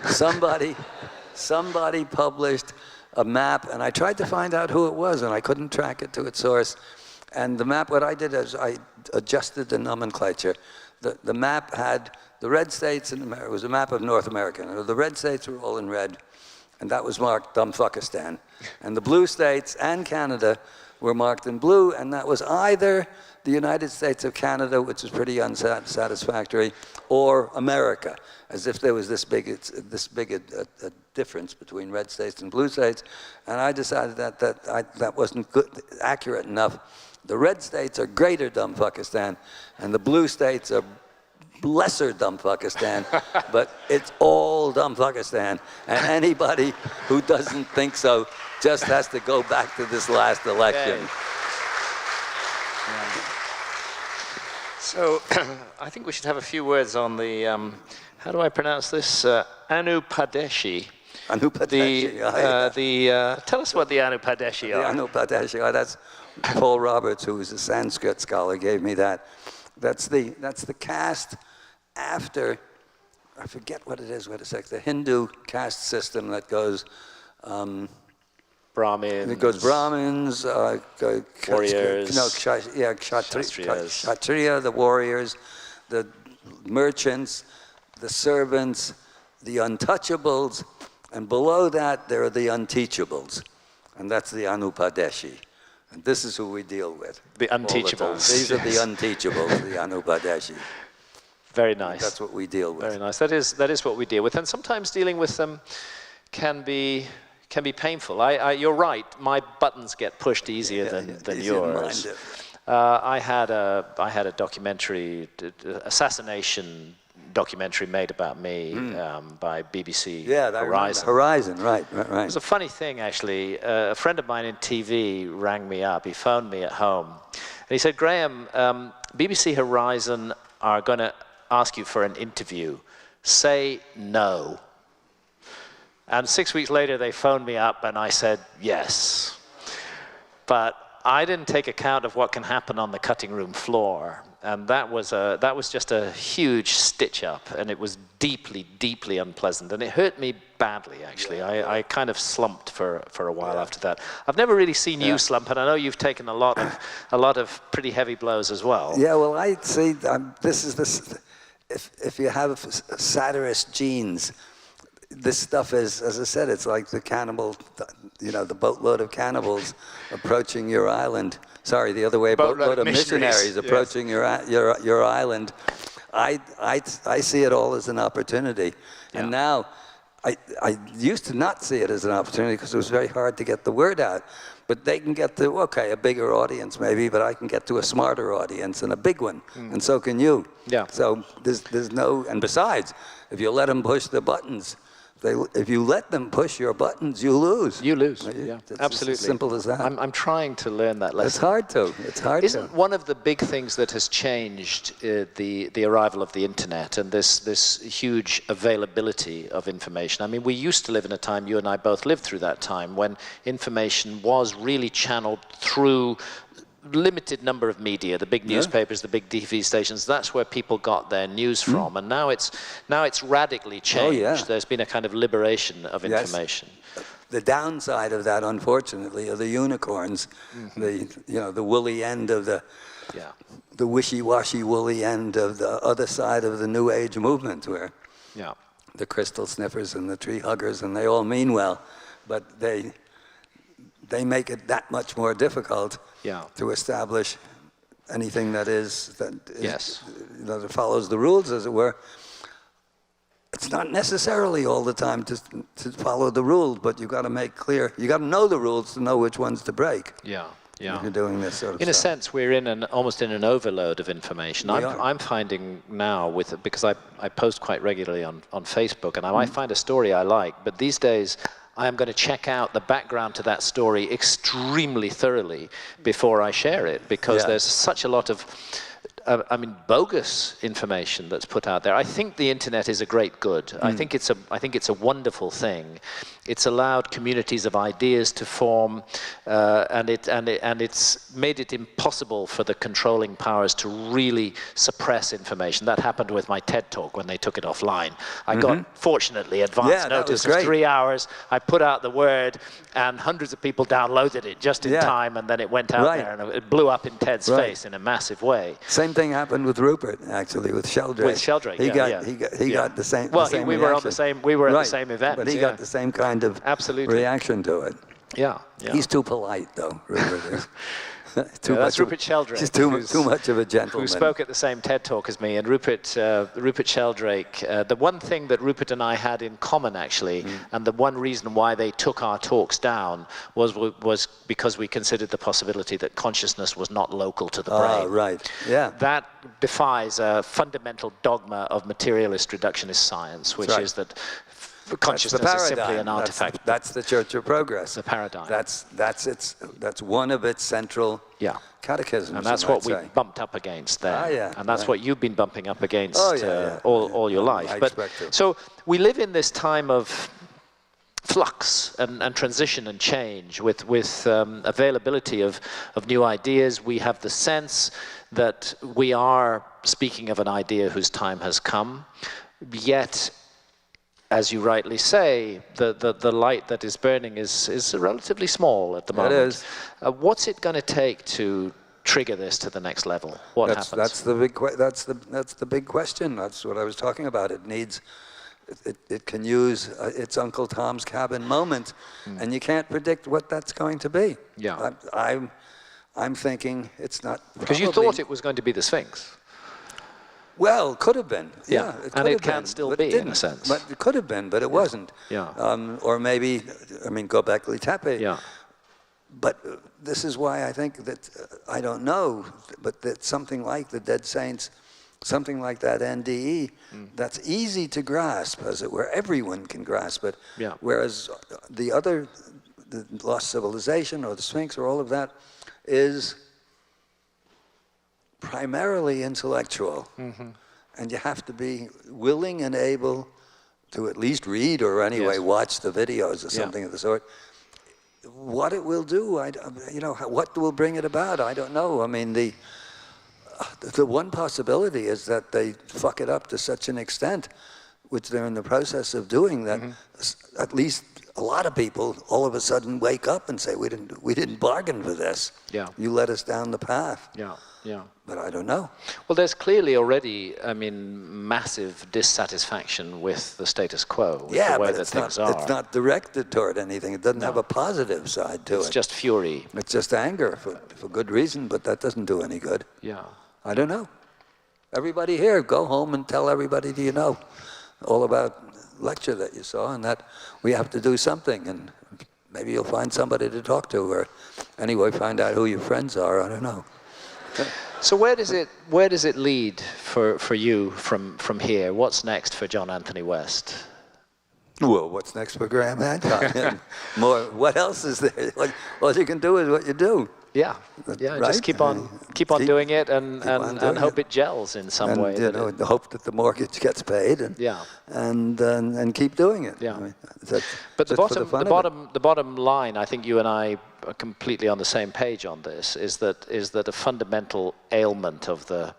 somebody published a map, and I tried to find out who it was, and I couldn't track it to its source. And the map, what I did is I adjusted the nomenclature. The map had the red states in America. It was a map of North America. The red states were all in red, and that was marked Pakistan. And the blue states and Canada were marked in blue, and that was either the United States of Canada, which is pretty unsatisfactory, or America, as if there was this big a difference between red states and blue states. And I decided that wasn't accurate enough. The red states are greater Pakistan, and the blue states are lesser Pakistan, but it's all Pakistan. And anybody who doesn't think so just has to go back to this last election. Okay. So I think we should have a few words on the, how do I pronounce this? Anupadeshi. Anupadeshi. Tell us what the Anupadeshi are. The Anupadeshi, that's Paul Roberts, who is a Sanskrit scholar, gave me that. That's the caste after, I forget what it is, the Hindu caste system that goes, Brahmins. It goes Brahmins, warriors, Kshatriya, the warriors, the merchants, the servants, the untouchables, and below that there are the unteachables, and that's the Anupadeshi. And this is who we deal with. The unteachables. These are the unteachables, the Anupadeshi. Very nice. That's what we deal with. Very nice. That is what we deal with, and sometimes dealing with them can be painful. You're right. My buttons get pushed easier than yours. I had a documentary, assassination documentary made about me by BBC Horizon. Horizon, right. It was a funny thing, actually. A friend of mine in TV rang me up. He phoned me at home, and he said, "Graham, BBC Horizon are going to ask you for an interview. Say no." And 6 weeks later, they phoned me up, and I said yes. But I didn't take account of what can happen on the cutting room floor, and that was just a huge stitch-up, and it was deeply, deeply unpleasant, and it hurt me badly, actually. I kind of slumped for a while after that. I've never really seen you slump, and I know you've taken a lot of pretty heavy blows as well. Yeah, well, I see. If you have satirist genes, this stuff is, as I said, it's like the cannibal, the boatload of cannibals approaching your island. Sorry, the other way, boatload of missionaries approaching your island. I see it all as an opportunity. Yeah. And now, I used to not see it as an opportunity because it was very hard to get the word out. But they can get to, a bigger audience maybe, but I can get to a smarter audience and a big one. And so can you. Yeah. So there's no, and besides, if you let them push the buttons, if you let them push your buttons, you lose. You lose, yeah, absolutely. As simple as that. I'm trying to learn that lesson. It's hard to. Isn't one of the big things that has changed the arrival of the internet and this huge availability of information? I mean, we used to live in a time, you and I both lived through that time, when information was really channeled through limited number of media, the big newspapers, the big TV stations. That's where people got their news from, and now it's radically changed. Oh, yeah. There's been a kind of liberation of information. The downside of that, unfortunately, are the unicorns, the woolly end of the wishy-washy woolly end of the other side of the New Age movement, where the crystal sniffers and the tree huggers, and they all mean well, but they make it that much more difficult to establish anything that follows the rules, as it were. It's not necessarily all the time to follow the rules, but you've got to make clear, you got to know the rules to know which ones to break. Yeah. If you're doing this sort of stuff. In a sense, we're almost in an overload of information. I'm finding now, because I post quite regularly on Facebook, and I might find a story I like, but these days I am going to check out the background to that story extremely thoroughly before I share it, because there's such a lot of bogus information that's put out there. I think the internet is a great good. I think it's a wonderful thing. It's allowed communities of ideas to form, and it's made it impossible for the controlling powers to really suppress information. That happened with my TED Talk when they took it offline. I got, fortunately, advance notice of 3 hours. I put out the word, and hundreds of people downloaded it just in time, and then it went out there, and it blew up in Ted's face in a massive way. Same thing happened with Rupert, actually, with Sheldrake. With Sheldrake, he got the same. Well, the same we were at the same event. But he got the same kind of reaction to it. Yeah. He's too polite, though, Rupert is. That's Rupert Sheldrake. He's too much of a gentleman. Who spoke at the same TED Talk as me. And Rupert Sheldrake, the one thing that Rupert and I had in common, actually, and the one reason why they took our talks down was because we considered the possibility that consciousness was not local to the brain. Oh, right. Yeah. That defies a fundamental dogma of materialist reductionist science, which is that consciousness is simply an artifact. That's the Church of Progress. The paradigm. That's one of its central catechisms. And that's what we bumped up against there. And that's what you've been bumping up against all your life. So we live in this time of flux and transition and change with availability of new ideas. We have the sense that we are speaking of an idea whose time has come, yet, as you rightly say, the light that is burning is relatively small at the moment. It is. What's it going to take to trigger this to the next level? What happens? That's the big question. That's what I was talking about. It needs. It can use its Uncle Tom's Cabin moment, and you can't predict what that's going to be. Yeah. I'm thinking it's not. Because you thought it was going to be the Sphinx. Well, could have been. Yeah, and it can still be, in a sense. But it could have been, but it wasn't. Yeah. Or maybe, Göbekli Tepe. Yeah. But this is why I think that, I don't know, but that something like the Dead Saints, something like that NDE, that's easy to grasp, as it were. Everyone can grasp it. Yeah. Whereas the Lost Civilization or the Sphinx or all of that is primarily intellectual, and you have to be willing and able to at least read or anyway watch the videos or something of the sort. What it will do, what will bring it about, I don't know. I mean, the one possibility is that they fuck it up to such an extent, which they're in the process of doing, that at least a lot of people all of a sudden wake up and say, we didn't bargain for this. Yeah. You led us down the path. Yeah. Yeah. But I don't know. Well, there's clearly already, massive dissatisfaction with the status quo, with the way that things are. It's not directed toward anything. It doesn't have a positive side to it. It's just fury. It's just anger for good reason, but that doesn't do any good. Yeah. I don't know. Everybody here, go home and tell everybody you know all about the lecture that you saw, and that we have to do something, and maybe you'll find somebody to talk to, or anyway, find out who your friends are. I don't know. So where does it lead for you from here? What's next for John Anthony West? Well, what's next for Graham Hancock? More. What else is there? All you can do is what you do. Yeah, yeah. Right? Just keep on doing it and hope it gels in some way. Hope that the mortgage gets paid. And keep doing it. Yeah. But the bottom line, I think you and I are completely on the same page on this, is that a fundamental ailment of the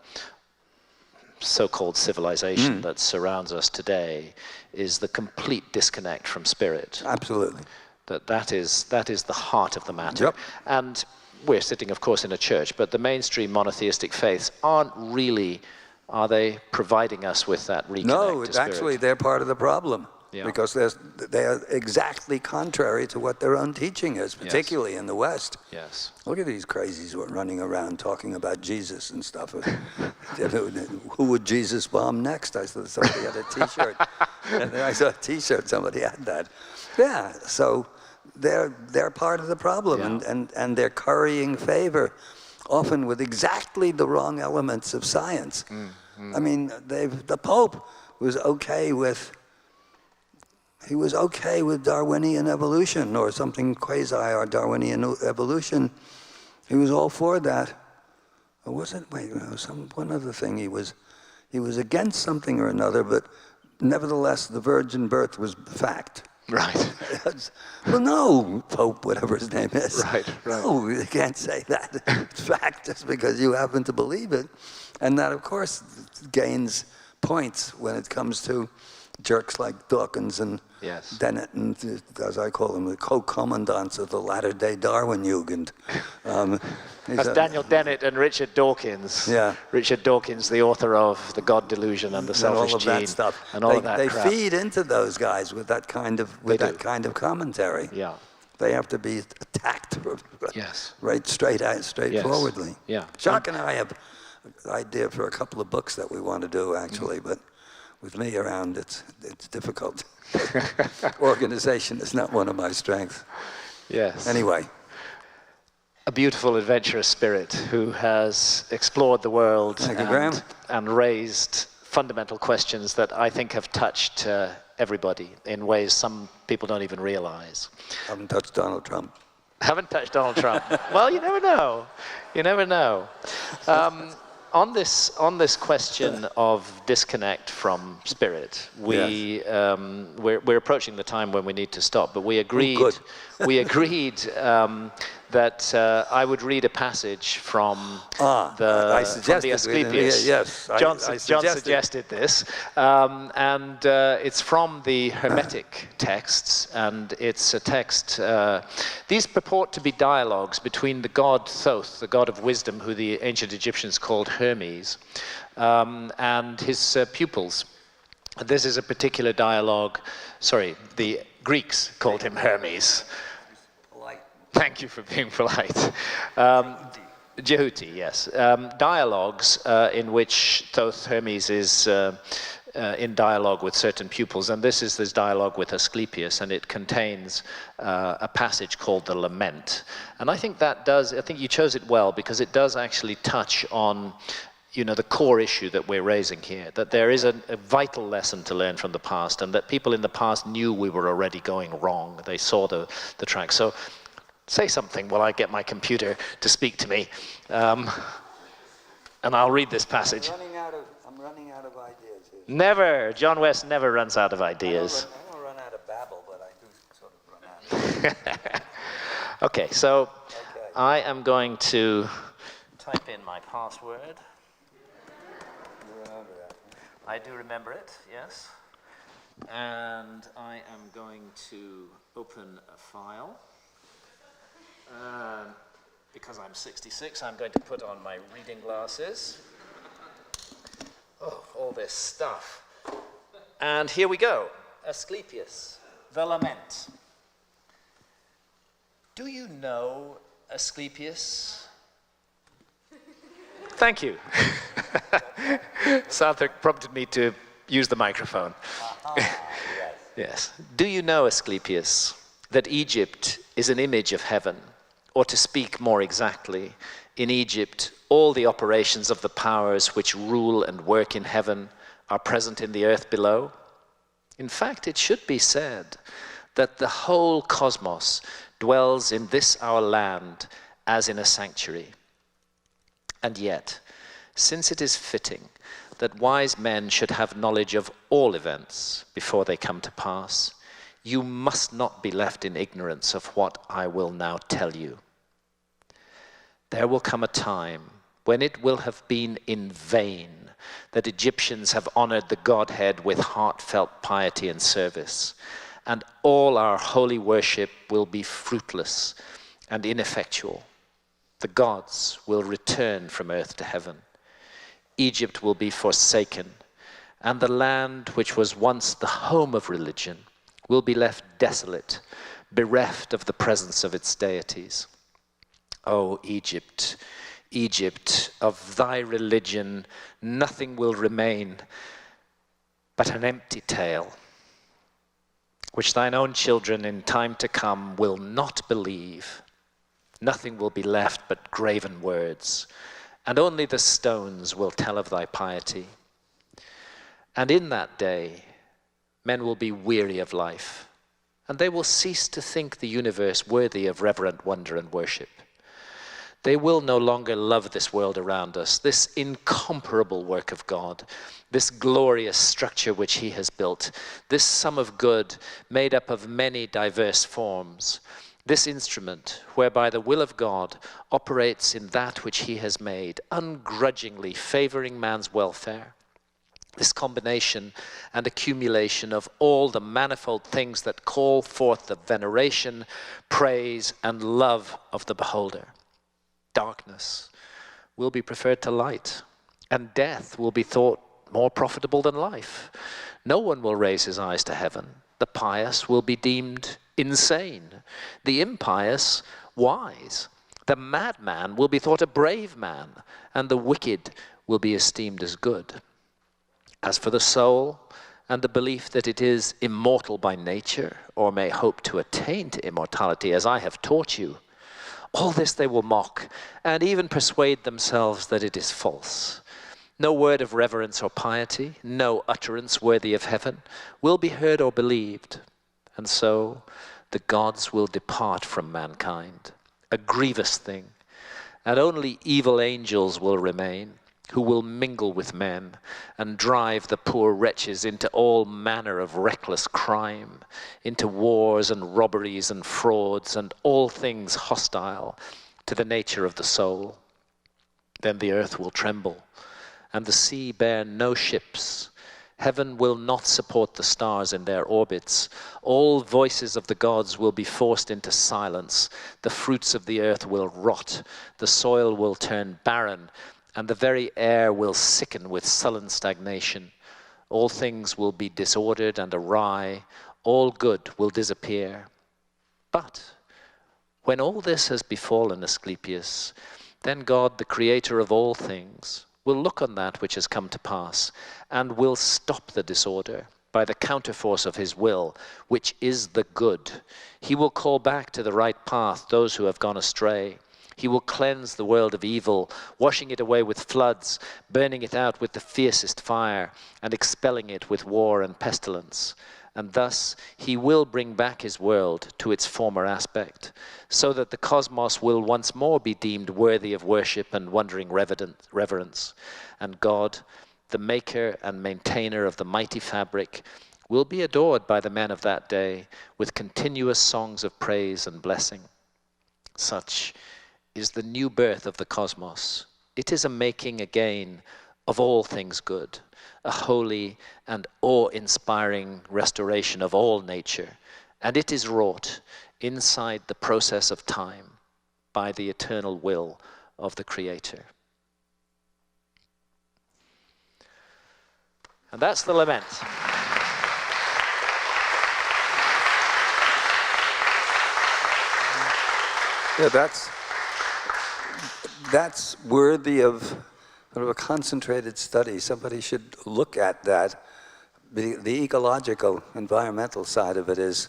so-called civilization that surrounds us today is the complete disconnect from spirit. Absolutely. That is the heart of the matter. Yep. And we're sitting, of course, in a church, but the mainstream monotheistic faiths aren't really, are they providing us with that reconnect No, to spirit? actually they're part of the problem. Yeah. Because they are exactly contrary to what their own teaching is, particularly in the West. Yes. Look at these crazies who are running around talking about Jesus and stuff. Who would Jesus bomb next? I saw somebody had a T-shirt. I saw a T-shirt, somebody had that. Yeah, so they're part of the problem, and they're currying favor, often with exactly the wrong elements of science. I mean, the Pope was okay with Darwinian evolution or something quasi or Darwinian evolution. He was all for that. Or was it? Wait, one other thing. He was against something or another, but nevertheless, the virgin birth was fact. Right. Well, no, Pope, whatever his name is. Right. No, you can't say that. It's fact just because you happen to believe it. And that, of course, gains points when it comes to jerks like Dawkins and Dennett and, as I call them, the co-commandants of the latter-day Darwin Jugend. That's Daniel Dennett and Richard Dawkins. Yeah. Richard Dawkins, the author of The God Delusion and The Selfish Gene. That stuff. And all of that They crap. feed into those guys with that kind of commentary. Yeah. They have to be attacked Yes. right straightforwardly. Yeah. Jacques and I have an idea for a couple of books that we want to do, actually, but with me around, it's difficult. Organization is not one of my strengths. Yes. Anyway. A beautiful adventurous spirit who has explored the world Thank you, Graham. and raised fundamental questions that I think have touched everybody in ways some people don't even realize. Haven't touched Donald Trump. Haven't touched Donald Trump. Well, you never know. You never know. On this question of disconnect from spirit, we're approaching the time when we need to stop. But we agreed. Good. We agreed that I would read a passage from the Asclepius. Yes, John suggested this, and it's from the Hermetic texts, and it's a text. These purport to be dialogues between the god Thoth, the god of wisdom, who the ancient Egyptians called Hermes, and his pupils. This is a particular dialogue. Sorry, the Greeks called him Hermes. Thank you for being polite. Jehuti, yes. Dialogues in which Thoth Hermes is in dialogue with certain pupils, and this is this dialogue with Asclepius, and it contains a passage called the Lament. And I think you chose it well, because it does actually touch on the core issue that we're raising here, that there is a vital lesson to learn from the past, and that people in the past knew we were already going wrong. They saw the track. So say something while I get my computer to speak to me, and I'll read this passage. I'm running out of ideas here. Never. John West never runs out of ideas. I don't run out of babble, but I do sort of run out. Okay, so I am going to type in my password. You remember that? I do remember it, yes. And I am going to open a file. Because I'm 66, I'm going to put on my reading glasses. Oh, all this stuff. And here we go. Asclepius, the Lament. Do you know Asclepius? Thank you. Sartre prompted me to use the microphone. Yes. Do you know, Asclepius, that Egypt is an image of heaven? Or to speak more exactly, in Egypt, all the operations of the powers which rule and work in heaven are present in the earth below. In fact, it should be said that the whole cosmos dwells in this our land as in a sanctuary. And yet, since it is fitting that wise men should have knowledge of all events before they come to pass, you must not be left in ignorance of what I will now tell you. There will come a time when it will have been in vain that Egyptians have honored the Godhead with heartfelt piety and service, and all our holy worship will be fruitless and ineffectual. The gods will return from earth to heaven. Egypt will be forsaken, and the land which was once the home of religion will be left desolate, bereft of the presence of its deities. O Egypt, Egypt, of thy religion nothing will remain but an empty tale, which thine own children in time to come will not believe. Nothing will be left but graven words, and only the stones will tell of thy piety. And in that day, men will be weary of life, and they will cease to think the universe worthy of reverent wonder and worship. They will no longer love this world around us, this incomparable work of God, this glorious structure which he has built, this sum of good made up of many diverse forms, this instrument whereby the will of God operates in that which he has made, ungrudgingly favoring man's welfare. This combination and accumulation of all the manifold things that call forth the veneration, praise, and love of the beholder. Darkness will be preferred to light, and death will be thought more profitable than life. No one will raise his eyes to heaven. The pious will be deemed insane, the impious wise, The madman will be thought a brave man, and the wicked will be esteemed as good. As for the soul, and the belief that it is immortal by nature, or may hope to attain to immortality, as I have taught you, all this they will mock, and even persuade themselves that it is false. No word of reverence or piety, no utterance worthy of heaven, will be heard or believed, and so the gods will depart from mankind, a grievous thing, and only evil angels will remain, who will mingle with men and drive the poor wretches into all manner of reckless crime, into wars and robberies and frauds and all things hostile to the nature of the soul. Then the earth will tremble, and the sea bear no ships. Heaven will not support the stars in their orbits. All voices of the gods will be forced into silence. The fruits of the earth will rot. The soil will turn barren, and the very air will sicken with sullen stagnation. All things will be disordered and awry. All good will disappear. But when all this has befallen Asclepius, then God, the creator of all things, will look on that which has come to pass, and will stop the disorder by the counterforce of his will, which is the good. He will call back to the right path those who have gone astray. He will cleanse the world of evil, washing it away with floods, burning it out with the fiercest fire, and expelling it with war and pestilence. And thus he will bring back his world to its former aspect, so that the cosmos will once more be deemed worthy of worship and wondering reverence. And God, the maker and maintainer of the mighty fabric, will be adored by the men of that day with continuous songs of praise and blessing. Such is the new birth of the cosmos. It is a making again of all things good, a holy and awe-inspiring restoration of all nature, and it is wrought inside the process of time by the eternal will of the Creator. And that's the lament. Yeah, that's worthy of sort of a concentrated study. Somebody should look at that. The ecological, environmental side of it is,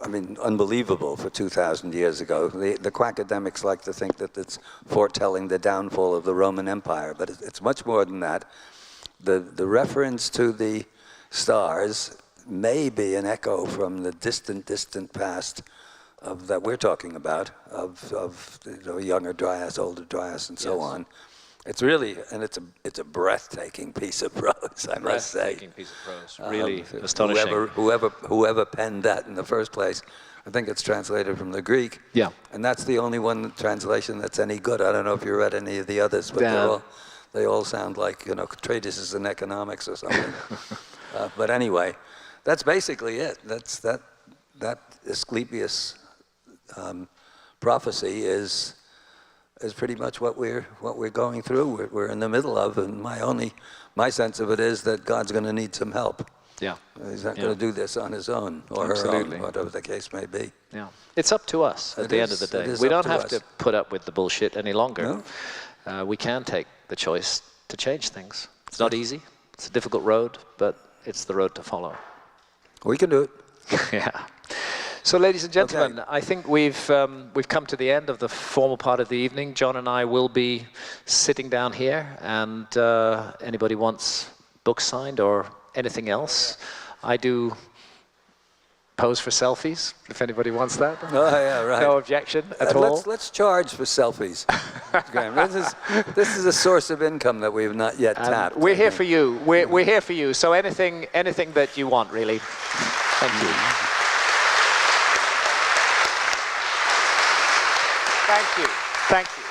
I mean, unbelievable for 2,000 years ago. The quackademics like to think that it's foretelling the downfall of the Roman Empire, but it's much more than that. The reference to the stars may be an echo from the distant past that we're talking about, of younger Dryas, older Dryas, and so on. It's really, and it's a breathtaking piece of prose, I must say. Breathtaking piece of prose, really astonishing. Whoever penned that in the first place, I think it's translated from the Greek. Yeah. And that's the only translation that's any good. I don't know if you read any of the others, but they all sound like, treatises in economics or something. But anyway, that's basically it. That Asclepius prophecy is pretty much what we're going through. We're in the middle of, and my sense of it is that God's going to need some help. Yeah. He's not going to do this on his own or her own, whatever the case may be. Yeah. It's up to us at the end of the day. We don't have to put up with the bullshit any longer. No? We can take the choice to change things. It's not easy. It's a difficult road, but it's the road to follow. We can do it. Yeah. So, ladies and gentlemen, I think we've come to the end of the formal part of the evening. John and I will be sitting down here, and anybody wants books signed or anything else, I do pose for selfies, if anybody wants that. Oh, yeah, right. No objection at all. Let's charge for selfies, Graham. This is a source of income that we have not yet tapped. We're here for you. We're here for you. So anything that you want, really. Thank you. Thank you. Thank you.